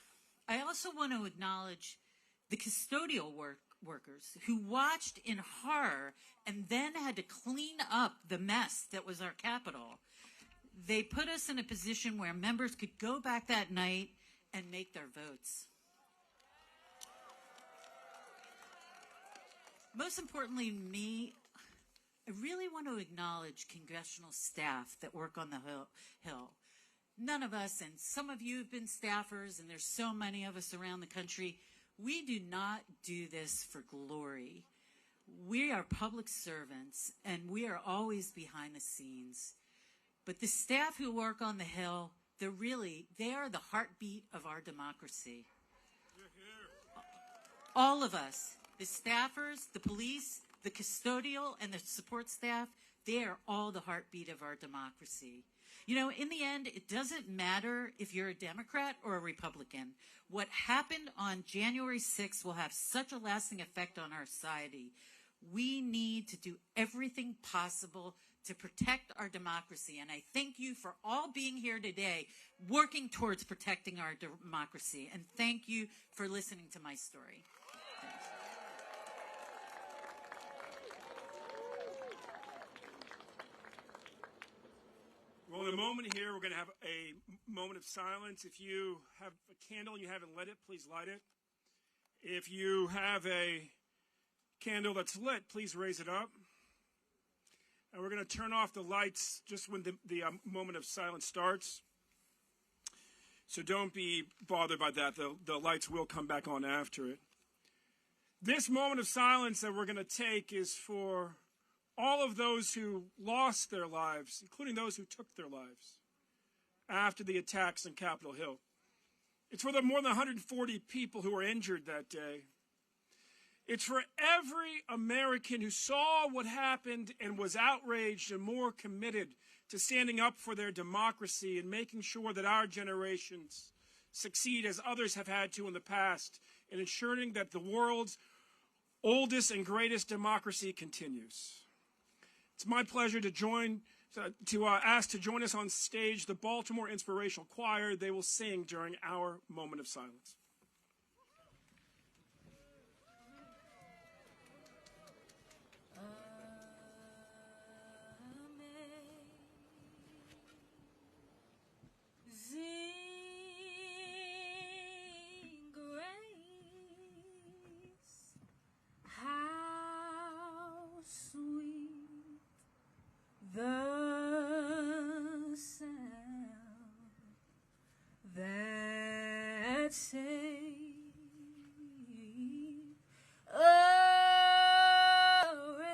I also want to acknowledge the custodial workers who watched in horror and then had to clean up the mess that was our Capitol. They put us in a position where members could go back that night and make their votes. Most importantly, I really want to acknowledge congressional staff that work on the Hill. None of us, and some of you have been staffers, and there's so many of us around the country, we do not do this for glory. We are public servants, and we are always behind the scenes. But the staff who work on the Hill, they are the heartbeat of our democracy. All of us, the staffers, the police, the custodial, and the support staff, they are all the heartbeat of our democracy. You know, in the end, it doesn't matter if you're a Democrat or a Republican. What happened on January 6th will have such a lasting effect on our society. We need to do everything possible to protect our democracy. And I thank you for all being here today, working towards protecting our democracy. And thank you for listening to my story. Thanks. Well, in a moment here, we're going to have a moment of silence. If you have a candle and you haven't lit it, please light it. If you have a candle that's lit, please raise it up. And we're going to turn off the lights just when the moment of silence starts. So don't be bothered by that. The lights will come back on after it. This moment of silence that we're going to take is for all of those who lost their lives, including those who took their lives after the attacks on Capitol Hill. It's for the more than 140 people who were injured that day. It's for every American who saw what happened and was outraged and more committed to standing up for their democracy and making sure that our generations succeed as others have had to in the past, and ensuring that the world's oldest and greatest democracy continues. It's my pleasure to ask to join us on stage the Baltimore Inspirational Choir. They will sing during our moment of silence. The sound that saved a wretch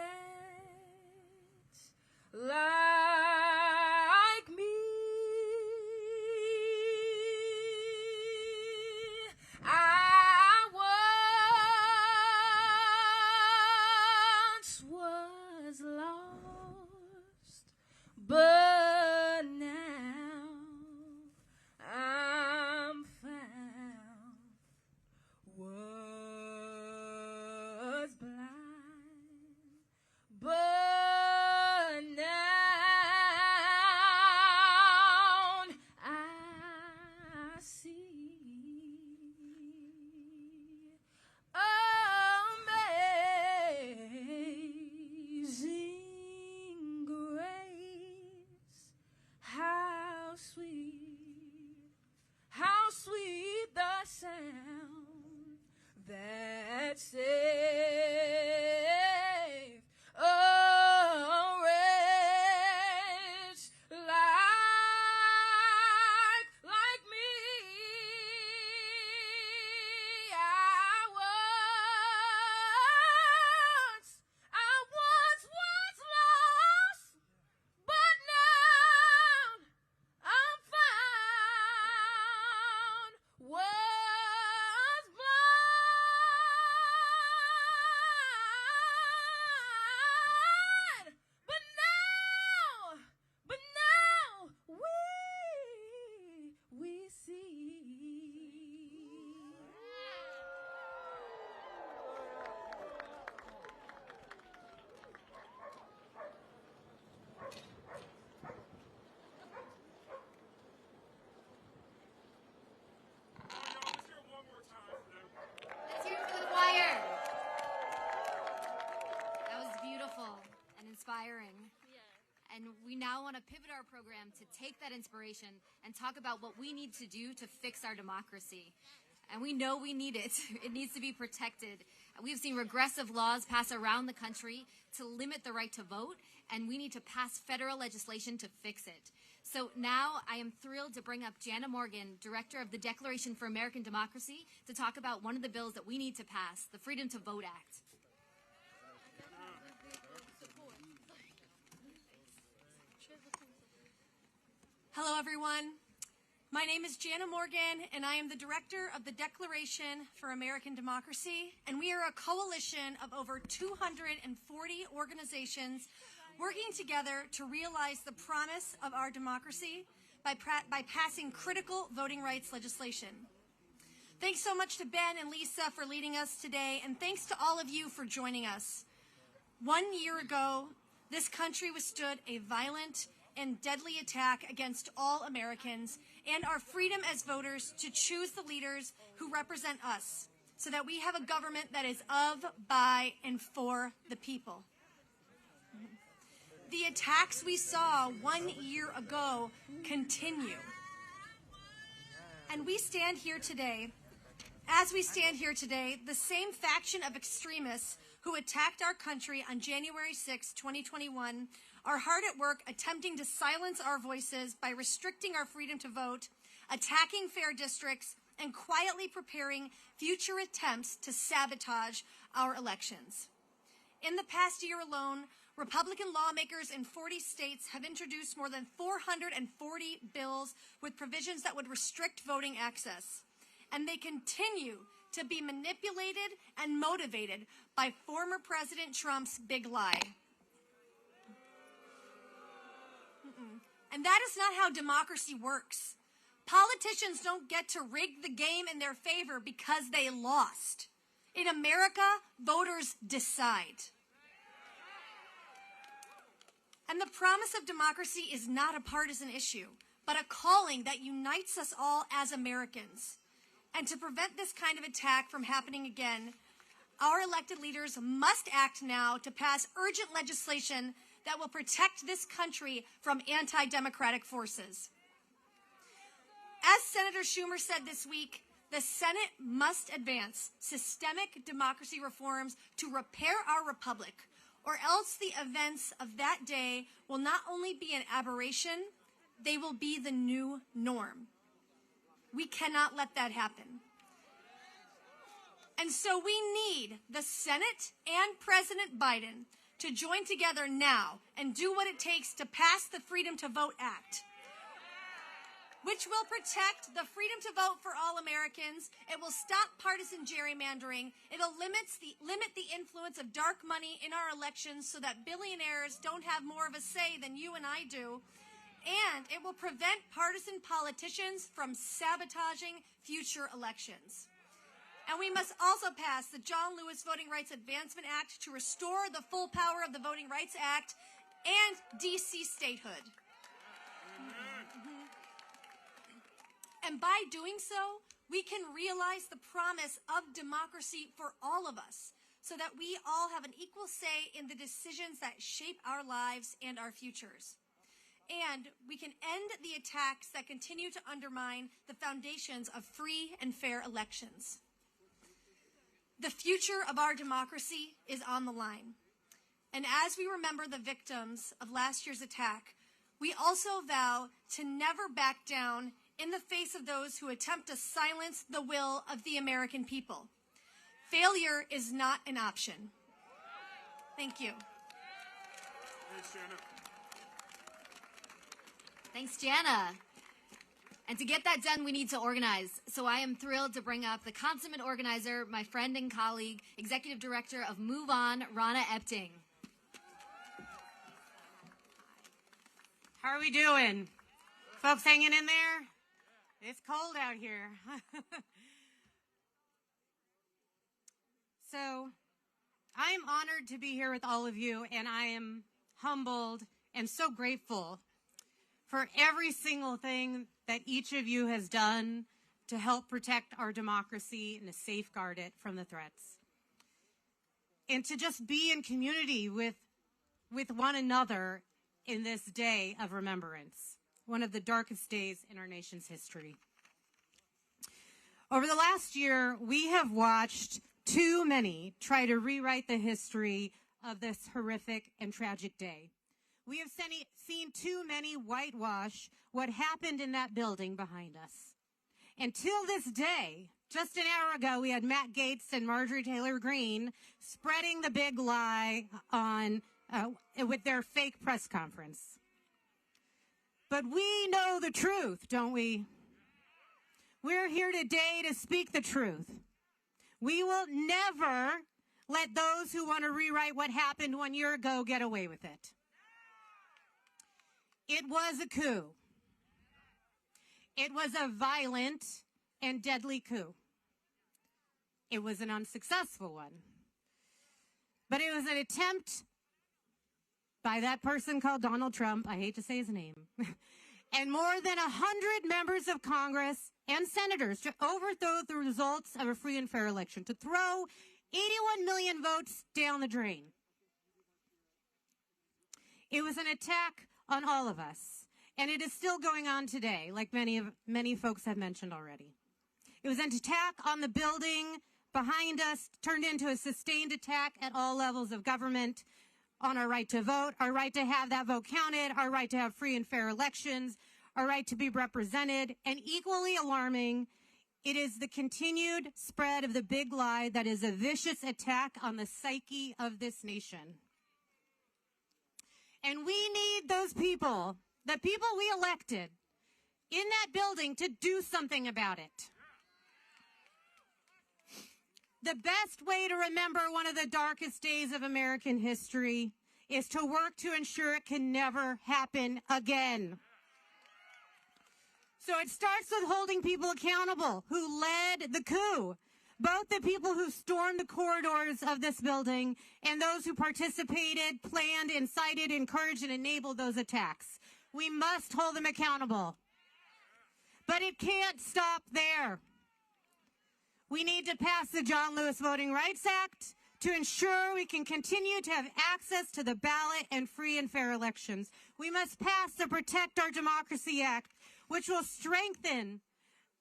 like me. I once was lost, but now I'm found. Was blind, but now I see. Amazing grace, how sweet the sound that saved a wretch like me. I once was lost, but now I'm found. Was blind, but now we see. Let's hear it for the choir. That was beautiful and inspiring. And we now want to pivot our program to take that inspiration and talk about what we need to do to fix our democracy. And we know we need it. It needs to be protected. We've seen regressive laws pass around the country to limit the right to vote, and we need to pass federal legislation to fix it. So now I am thrilled to bring up Jana Morgan, Director of the Declaration for American Democracy, to talk about one of the bills that we need to pass, the Freedom to Vote Act. Hello, everyone. My name is Jana Morgan, and I am the director of the Declaration for American Democracy, and we are a coalition of over 240 organizations working together to realize the promise of our democracy by passing critical voting rights legislation. Thanks so much to Ben and Lisa for leading us today, and thanks to all of you for joining us. 1 year ago, this country withstood a violent and deadly attack against all Americans and our freedom as voters to choose the leaders who represent us, so that we have a government that is of, by, and for the people. The attacks we saw 1 year ago continue. And we stand here today, the same faction of extremists who attacked our country on January 6, 2021, are hard at work attempting to silence our voices by restricting our freedom to vote, attacking fair districts, and quietly preparing future attempts to sabotage our elections. In the past year alone, Republican lawmakers in 40 states have introduced more than 440 bills with provisions that would restrict voting access. And they continue to be manipulated and motivated by former President Trump's big lie. And that is not how democracy works. Politicians don't get to rig the game in their favor because they lost. In America, voters decide. And the promise of democracy is not a partisan issue, but a calling that unites us all as Americans. And to prevent this kind of attack from happening again, our elected leaders must act now to pass urgent legislation that will protect this country from anti-democratic forces. As Senator Schumer said this week, the Senate must advance systemic democracy reforms to repair our republic, or else the events of that day will not only be an aberration, they will be the new norm. We cannot let that happen. And so we need the Senate and President Biden to join together now and do what it takes to pass the Freedom to Vote Act, which will protect the freedom to vote for all Americans. It will stop partisan gerrymandering. It'll limit the influence of dark money in our elections so that billionaires don't have more of a say than you and I do. And it will prevent partisan politicians from sabotaging future elections. And we must also pass the John Lewis Voting Rights Advancement Act to restore the full power of the Voting Rights Act and D.C. statehood. And by doing so, we can realize the promise of democracy for all of us, so that we all have an equal say in the decisions that shape our lives and our futures. And we can end the attacks that continue to undermine the foundations of free and fair elections. The future of our democracy is on the line. And as we remember the victims of last year's attack, we also vow to never back down in the face of those who attempt to silence the will of the American people. Failure is not an option. Thank you. Thanks, Jana. Thanks, Jana. And to get that done, we need to organize. So I am thrilled to bring up the consummate organizer, my friend and colleague, Executive Director of Move On, Rana Epting. How are we doing? Folks hanging in there? It's cold out here. So I am honored to be here with all of you, and I am humbled and so grateful for every single thing that each of you has done to help protect our democracy and to safeguard it from the threats. And to just be in community with one another in this day of remembrance, one of the darkest days in our nation's history. Over the last year, we have watched too many try to rewrite the history of this horrific and tragic day. We have seen too many whitewash what happened in that building behind us. Until this day, just an hour ago, we had Matt Gaetz and Marjorie Taylor Greene spreading the big lie on with their fake press conference. But we know the truth, don't we? We're here today to speak the truth. We will never let those who want to rewrite what happened 1 year ago get away with it. It was a coup. It was a violent and deadly coup. It was an unsuccessful one. But it was an attempt by that person called Donald Trump, I hate to say his name, and more than 100 members of Congress and senators to overthrow the results of a free and fair election, to throw 81 million votes down the drain. It was an attack on all of us, and it is still going on today, like many folks have mentioned already. It was an attack on the building behind us, turned into a sustained attack at all levels of government, on our right to vote, our right to have that vote counted, our right to have free and fair elections, our right to be represented, and equally alarming, it is the continued spread of the big lie that is a vicious attack on the psyche of this nation. And we need those people, the people we elected, in that building to do something about it. The best way to remember one of the darkest days of American history is to work to ensure it can never happen again. So it starts with holding people accountable who led the coup, both the people who stormed the corridors of this building and those who participated, planned, incited, encouraged, and enabled those attacks. We must hold them accountable. But it can't stop there. We need to pass the John Lewis Voting Rights Act to ensure we can continue to have access to the ballot and free and fair elections. We must pass the Protect Our Democracy Act, which will strengthen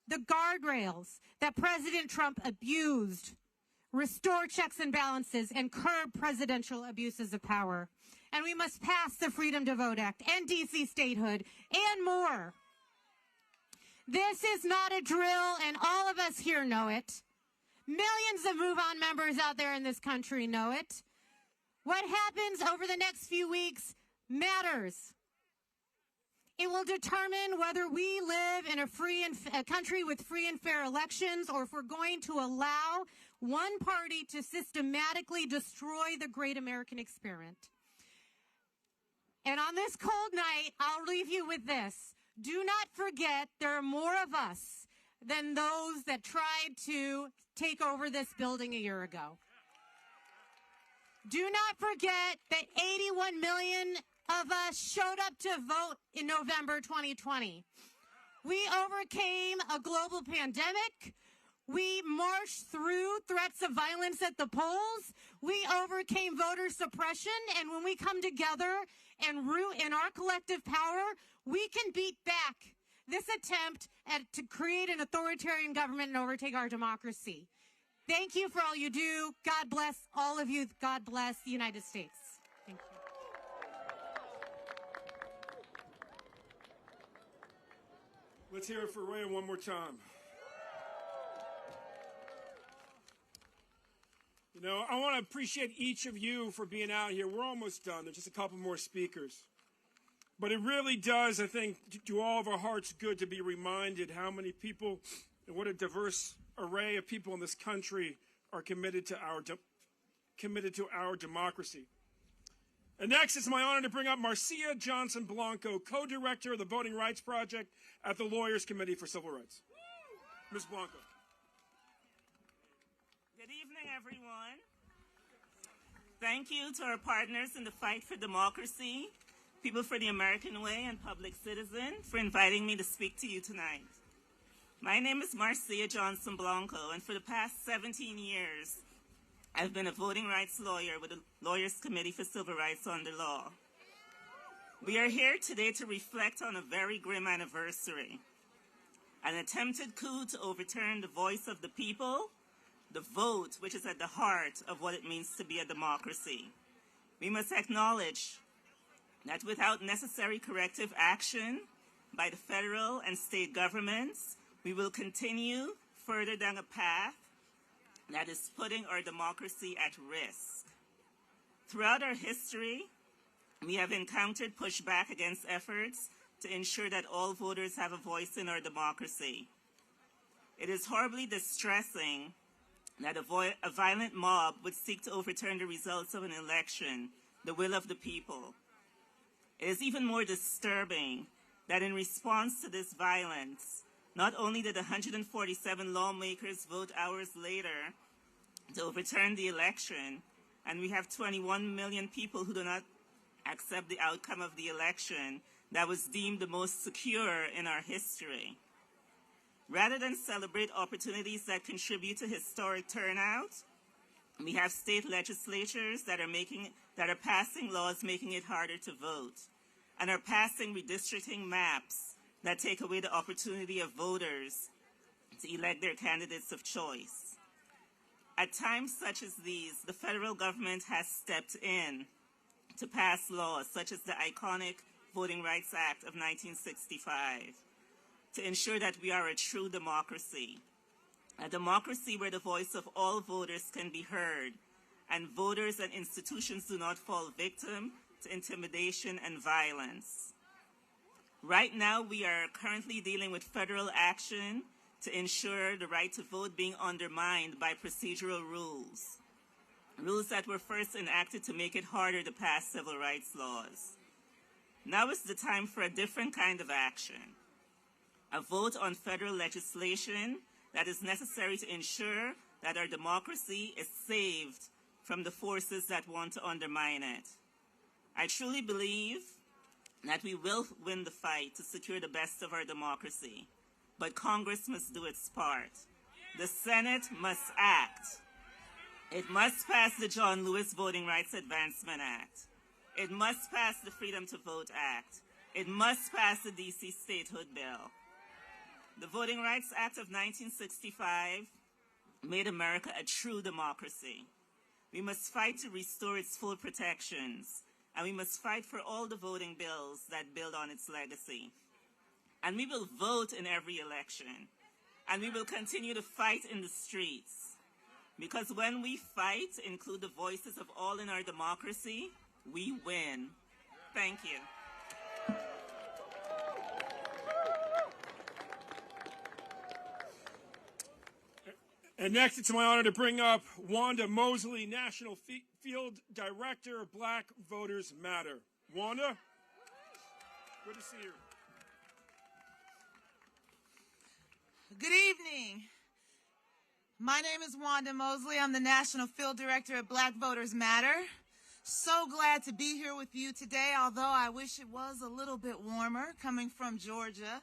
the guardrails that President Trump abused, restore checks and balances, and curb presidential abuses of power. And we must pass the Freedom to Vote Act and DC statehood and more. This is not a drill, and all of us here know it. Millions of Move On members out there in this country know it. What happens over the next few weeks matters. It will determine whether we live in a country with free and fair elections, or if we're going to allow one party to systematically destroy the great American experiment. And on this cold night, I'll leave you with this. Do not forget there are more of us than those that tried to take over this building a year ago. Do not forget that 81 million of us showed up to vote in November 2020. We overcame a global pandemic. We marched through threats of violence at the polls. We overcame voter suppression. And when we come together and root in our collective power, we can beat back this attempt to create an authoritarian government and overtake our democracy. Thank you for all you do. God bless all of you. God bless the United States. Thank you. Let's hear it for Ray one more time. You know, I want to appreciate each of you for being out here. We're almost done. There's just a couple more speakers. But it really does, I think, do all of our hearts good to be reminded how many people and what a diverse array of people in this country are committed to our democracy. And next, it's my honor to bring up Marcia Johnson Blanco, co-director of the Voting Rights Project at the Lawyers Committee for Civil Rights. Ms. Blanco. Good evening, everyone. Thank you to our partners in the fight for democracy, People for the American Way, and Public Citizen, for inviting me to speak to you tonight. My name is Marcia Johnson Blanco, and for the past 17 years, I've been a voting rights lawyer with the Lawyers Committee for Civil Rights under law. We are here today to reflect on a very grim anniversary, an attempted coup to overturn the voice of the people, the vote, which is at the heart of what it means to be a democracy. We must acknowledge that without necessary corrective action by the federal and state governments, we will continue further down a path that is putting our democracy at risk. Throughout our history, we have encountered pushback against efforts to ensure that all voters have a voice in our democracy. It is horribly distressing that a violent mob would seek to overturn the results of an election, the will of the people. It is even more disturbing that in response to this violence, not only did 147 lawmakers vote hours later to overturn the election, and we have 21 million people who do not accept the outcome of the election that was deemed the most secure in our history. Rather than celebrate opportunities that contribute to historic turnout, we have state legislatures that are passing laws making it harder to vote, and are passing redistricting maps that take away the opportunity of voters to elect their candidates of choice. At times such as these, the federal government has stepped in to pass laws such as the iconic Voting Rights Act of 1965 to ensure that we are a true democracy, a democracy where the voice of all voters can be heard and voters and institutions do not fall victim to intimidation and violence. Right now, we are currently dealing with federal action to ensure the right to vote being undermined by procedural rules, rules that were first enacted to make it harder to pass civil rights laws. Now is the time for a different kind of action, a vote on federal legislation that is necessary to ensure that our democracy is saved from the forces that want to undermine it. I truly believe that we will win the fight to secure the best of our democracy, but Congress must do its part. The Senate must act. It must pass the John Lewis Voting Rights Advancement Act. It must pass the Freedom to Vote Act. It must pass the D.C. Statehood Bill. The Voting Rights Act of 1965 made America a true democracy. We must fight to restore its full protections, and we must fight for all the voting bills that build on its legacy. And we will vote in every election, and we will continue to fight in the streets. Because when we fight, include the voices of all in our democracy, we win. Thank you. And next, it's my honor to bring up Wanda Mosley, National Field Director of Black Voters Matter. Wanda, good to see you. Good evening. My name is Wanda Mosley. I'm the National Field Director at Black Voters Matter. So glad to be here with you today, although I wish it was a little bit warmer coming from Georgia.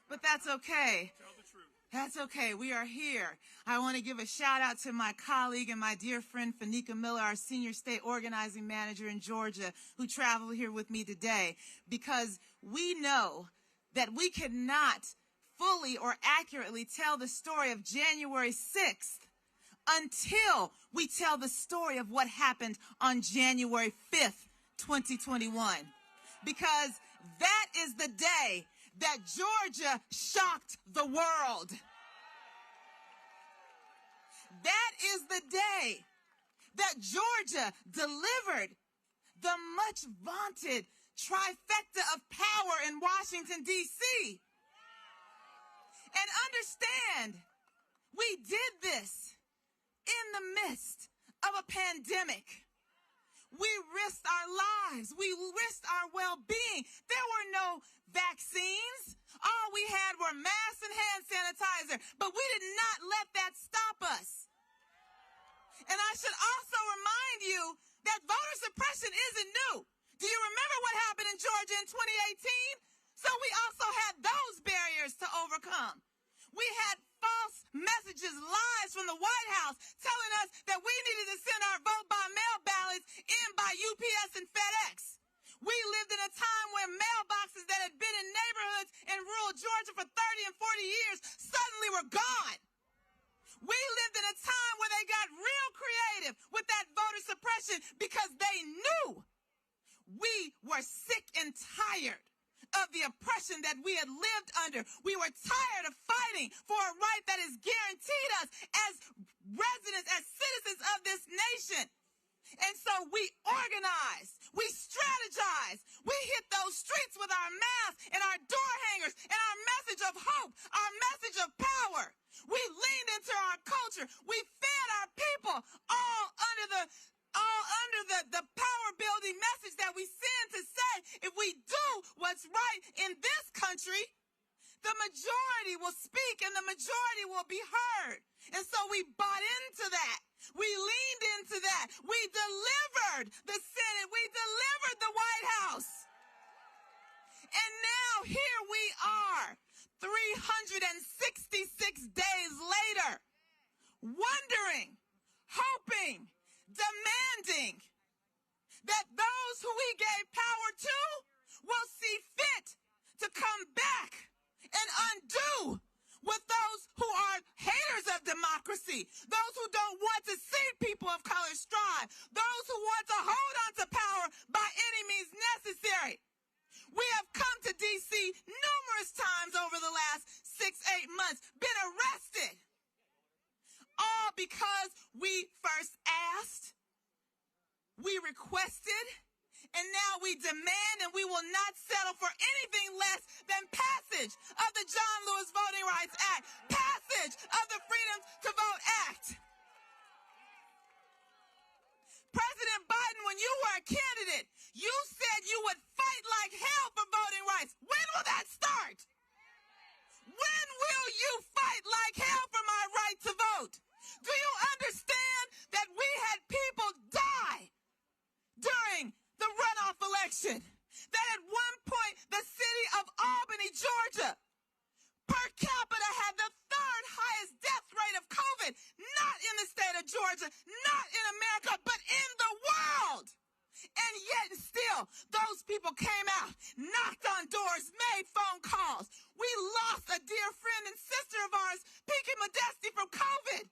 But that's okay. Tell the truth. That's okay. We are here. I want to give a shout out to my colleague and my dear friend, Fanika Miller, our Senior State Organizing Manager in Georgia, who traveled here with me today, because we know that we cannot fully or accurately tell the story of January 6th until we tell the story of what happened on January 5th, 2021. Because that is the day that Georgia shocked the world. That is the day that Georgia delivered the much vaunted trifecta of power in Washington, D.C. And understand, we did this in the midst of a pandemic. We risked our lives. We risked our well-being. There were no vaccines. All we had were masks and hand sanitizer, but we did not let that stop us. And I should also remind you that voter suppression isn't new. Do you remember what happened in Georgia in 2018? So we also had those barriers to overcome. We had false messages, lies from the White House telling us that we needed to send our vote by mail ballots in by UPS and FedEx. We lived in a time where mailboxes that had been in neighborhoods in rural Georgia for 30 and 40 years suddenly were gone. We lived in a time where they got real creative with that voter suppression because they knew we were sick and tired of the oppression that we had lived under. We were tired of fighting for a right that is guaranteed us as residents, as citizens of this nation. And so we organized, we strategized, we hit those streets with our masks and our door hangers and our message of hope, our message of power. We leaned into our culture. We fed our people all under the power building message that we send to say, if we speak and the majority will be heard. And so we bought into that. We leaned into that. We delivered the Senate. We delivered the White House. And now here we are, 366 days later, wondering, hoping, demanding that those who we gave power to will see fit to come back and undo with those who are haters of democracy, those who don't want to see people of color strive, those who want to hold on to power by any means necessary. We have come to D.C. numerous times over the last 6-8 months, been arrested, all because we first asked, we requested, and now we demand, and we will not settle for anything less than passage of the John Lewis Voting Rights Act, passage of the Freedom to Vote Act. President Biden, when you were a candidate, you said you would fight like hell for voting rights. When will that start? When will you fight like hell for my right to vote? Do you understand that we had people die during the runoff election? That at one point, the city of Albany, Georgia, per capita had the third highest death rate of COVID, not in the state of Georgia, not in America, but in the world. And yet still, those people came out, knocked on doors, made phone calls. We lost a dear friend and sister of ours, Pinky Modesti, from COVID.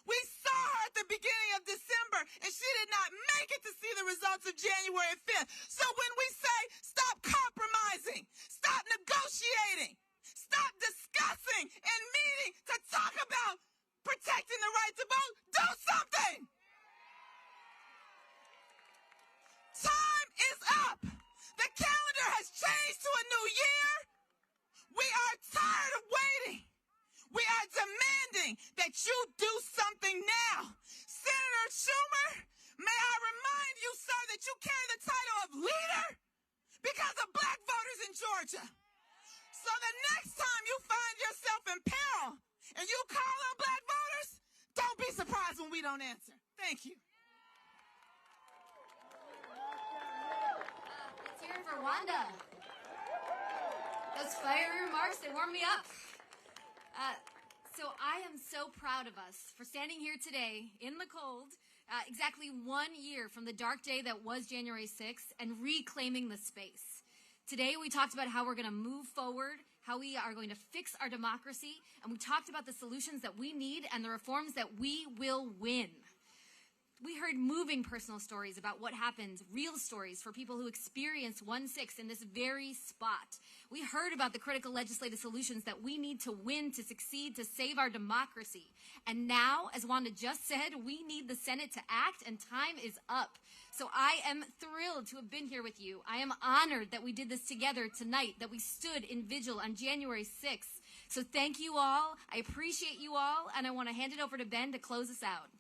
We saw her at the beginning of December, and she did not make it to see the results of January 5th. So when we say stop compromising, stop negotiating, stop discussing and meeting to talk about protecting the right to vote, do something. Time is up. The calendar has changed to a new year. We are tired of waiting. We are demanding that you do something now. Senator Schumer, may I remind you, sir, that you carry the title of leader because of black voters in Georgia. So the next time you find yourself in peril and you call on black voters, don't be surprised when we don't answer. Thank you. Let's hear it for Wanda. Those fiery remarks, they warm me up. So I am so proud of us for standing here today in the cold, exactly 1 year from the dark day that was January 6th, and reclaiming the space. Today we talked about how we're going to move forward, how we are going to fix our democracy, and we talked about the solutions that we need and the reforms that we will win. We heard moving personal stories about what happened, real stories for people who experienced 1/6 in this very spot. We heard about the critical legislative solutions that we need to win to succeed to save our democracy. And now, as Wanda just said, we need the Senate to act, and time is up. So I am thrilled to have been here with you. I am honored that we did this together tonight, that we stood in Vigil on January 6th. So thank you all. I appreciate you all, and I want to hand it over to Ben to close us out.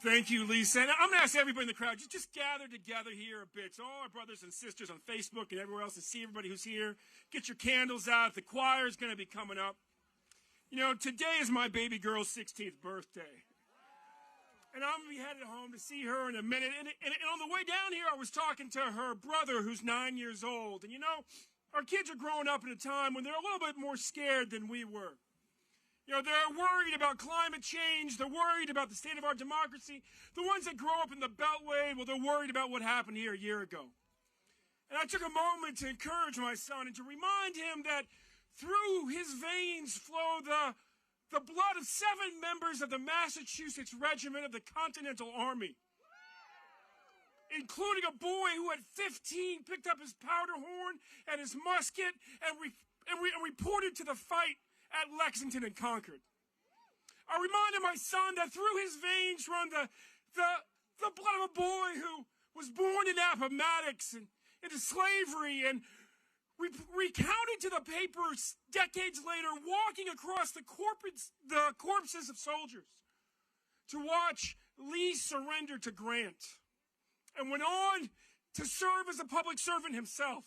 Thank you, Lisa. And I'm going to ask everybody in the crowd, just gather together here a bit. So all our brothers and sisters on Facebook and everywhere else, and see everybody who's here. Get your candles out. The choir is going to be coming up. You know, today is my baby girl's 16th birthday. And I'm going to be headed home to see her in a minute. And on the way down here, I was talking to her brother, who's 9 years old. And, you know, our kids are growing up in a time when they're a little bit more scared than we were. You know, they're worried about climate change. They're worried about the state of our democracy. The ones that grow up in the Beltway, well, they're worried about what happened here a year ago. And I took a moment to encourage my son and to remind him that through his veins flow the blood of 7 members of the Massachusetts Regiment of the Continental Army, including a boy who at 15 picked up his powder horn and his musket and reported to the fight at Lexington and conquered. I reminded my son that through his veins run the blood of a boy who was born in Appomattox and into slavery and recounted to the papers decades later, walking across the corpses of soldiers to watch Lee surrender to Grant, and went on to serve as a public servant himself.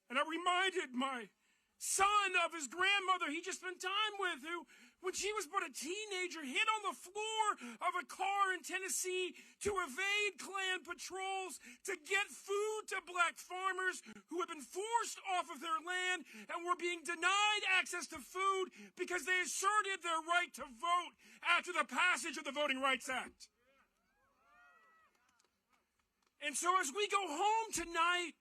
And I reminded my son of his grandmother he just spent time with, who, when she was but a teenager, hid on the floor of a car in Tennessee to evade Klan patrols to get food to black farmers who had been forced off of their land and were being denied access to food because they asserted their right to vote after the passage of the Voting Rights Act. And so as we go home tonight,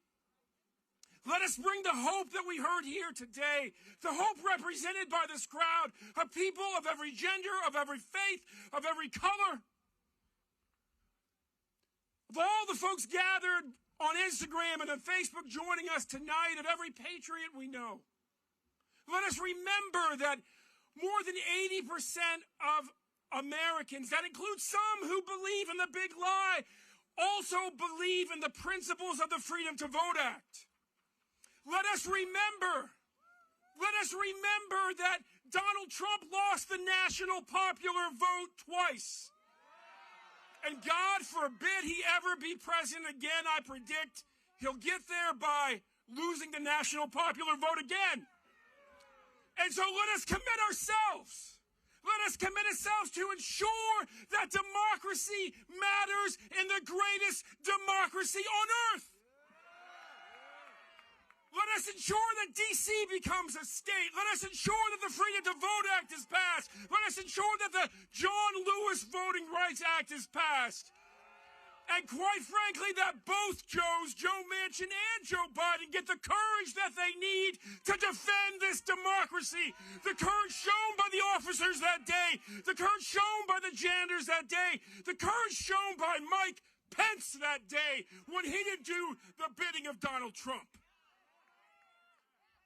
let us bring the hope that we heard here today, the hope represented by this crowd of people of every gender, of every faith, of every color, of all the folks gathered on Instagram and on Facebook joining us tonight, of every patriot we know. Let us remember that more than 80% of Americans, that includes some who believe in the big lie, also believe in the principles of the Freedom to Vote Act. Let us remember that Donald Trump lost the national popular vote twice. And God forbid he ever be president again. I predict he'll get there by losing the national popular vote again. And so let us commit ourselves. Let us commit ourselves to ensure that democracy matters in the greatest democracy on earth. Let us ensure that D.C. becomes a state. Let us ensure that the Freedom to Vote Act is passed. Let us ensure that the John Lewis Voting Rights Act is passed. And quite frankly, that both Joes, Joe Manchin and Joe Biden, get the courage that they need to defend this democracy. The courage shown by the officers that day. The courage shown by the janitors that day. The courage shown by Mike Pence that day when he didn't do the bidding of Donald Trump.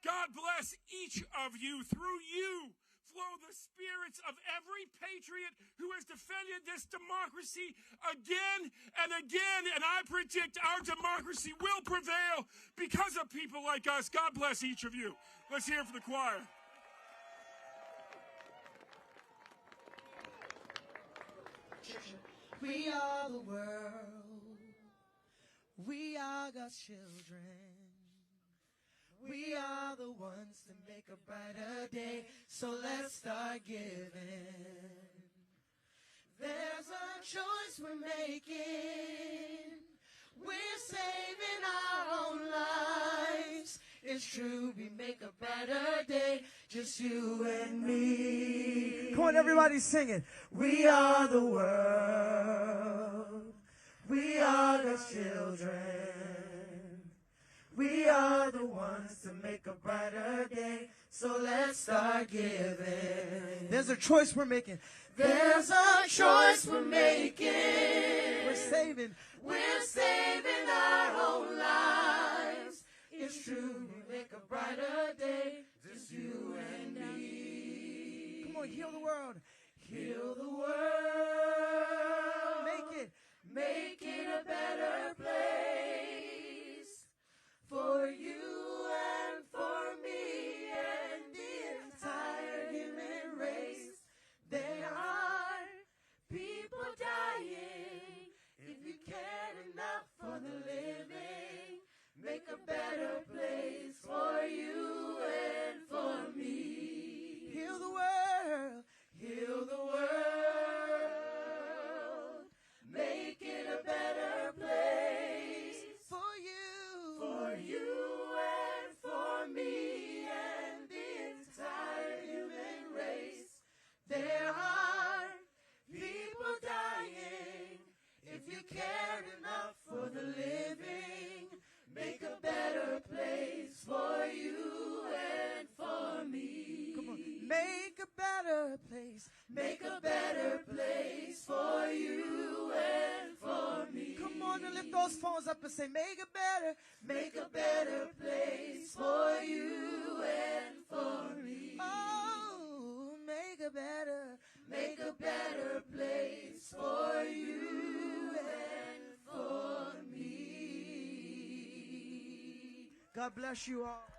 God bless each of you. Through you flow the spirits of every patriot who has defended this democracy again and again. And I predict our democracy will prevail because of people like us. God bless each of you. Let's hear it for the choir. We are the world. We are God's children. We are the ones to make a brighter day, so let's start giving. There's a choice we're making. We're saving our own lives. It's true, we make a brighter day, just you and me. Come on, everybody sing it. We are the world. We are God's children. We are the ones to make a brighter day, so let's start giving. There's a choice we're making. There's a choice we're making. We're saving our own lives. It's true, we make a brighter day, just you and me. Come on, heal the world. Heal the world. Make it a better place. For you and for me and the entire human race. There are people dying. If you care enough for the living, make a better place for you and for me. Heal the world. Heal the world. Make it a better place for you and for me and the entire human race. There are people dying. If you cared enough for the living, make a better place for you and for me. Come on, make a better place. Make a better place for you and for me. Come on and lift those phones up and say, make a better place for you and for me. Oh, make a better place for you and for me. God bless you all.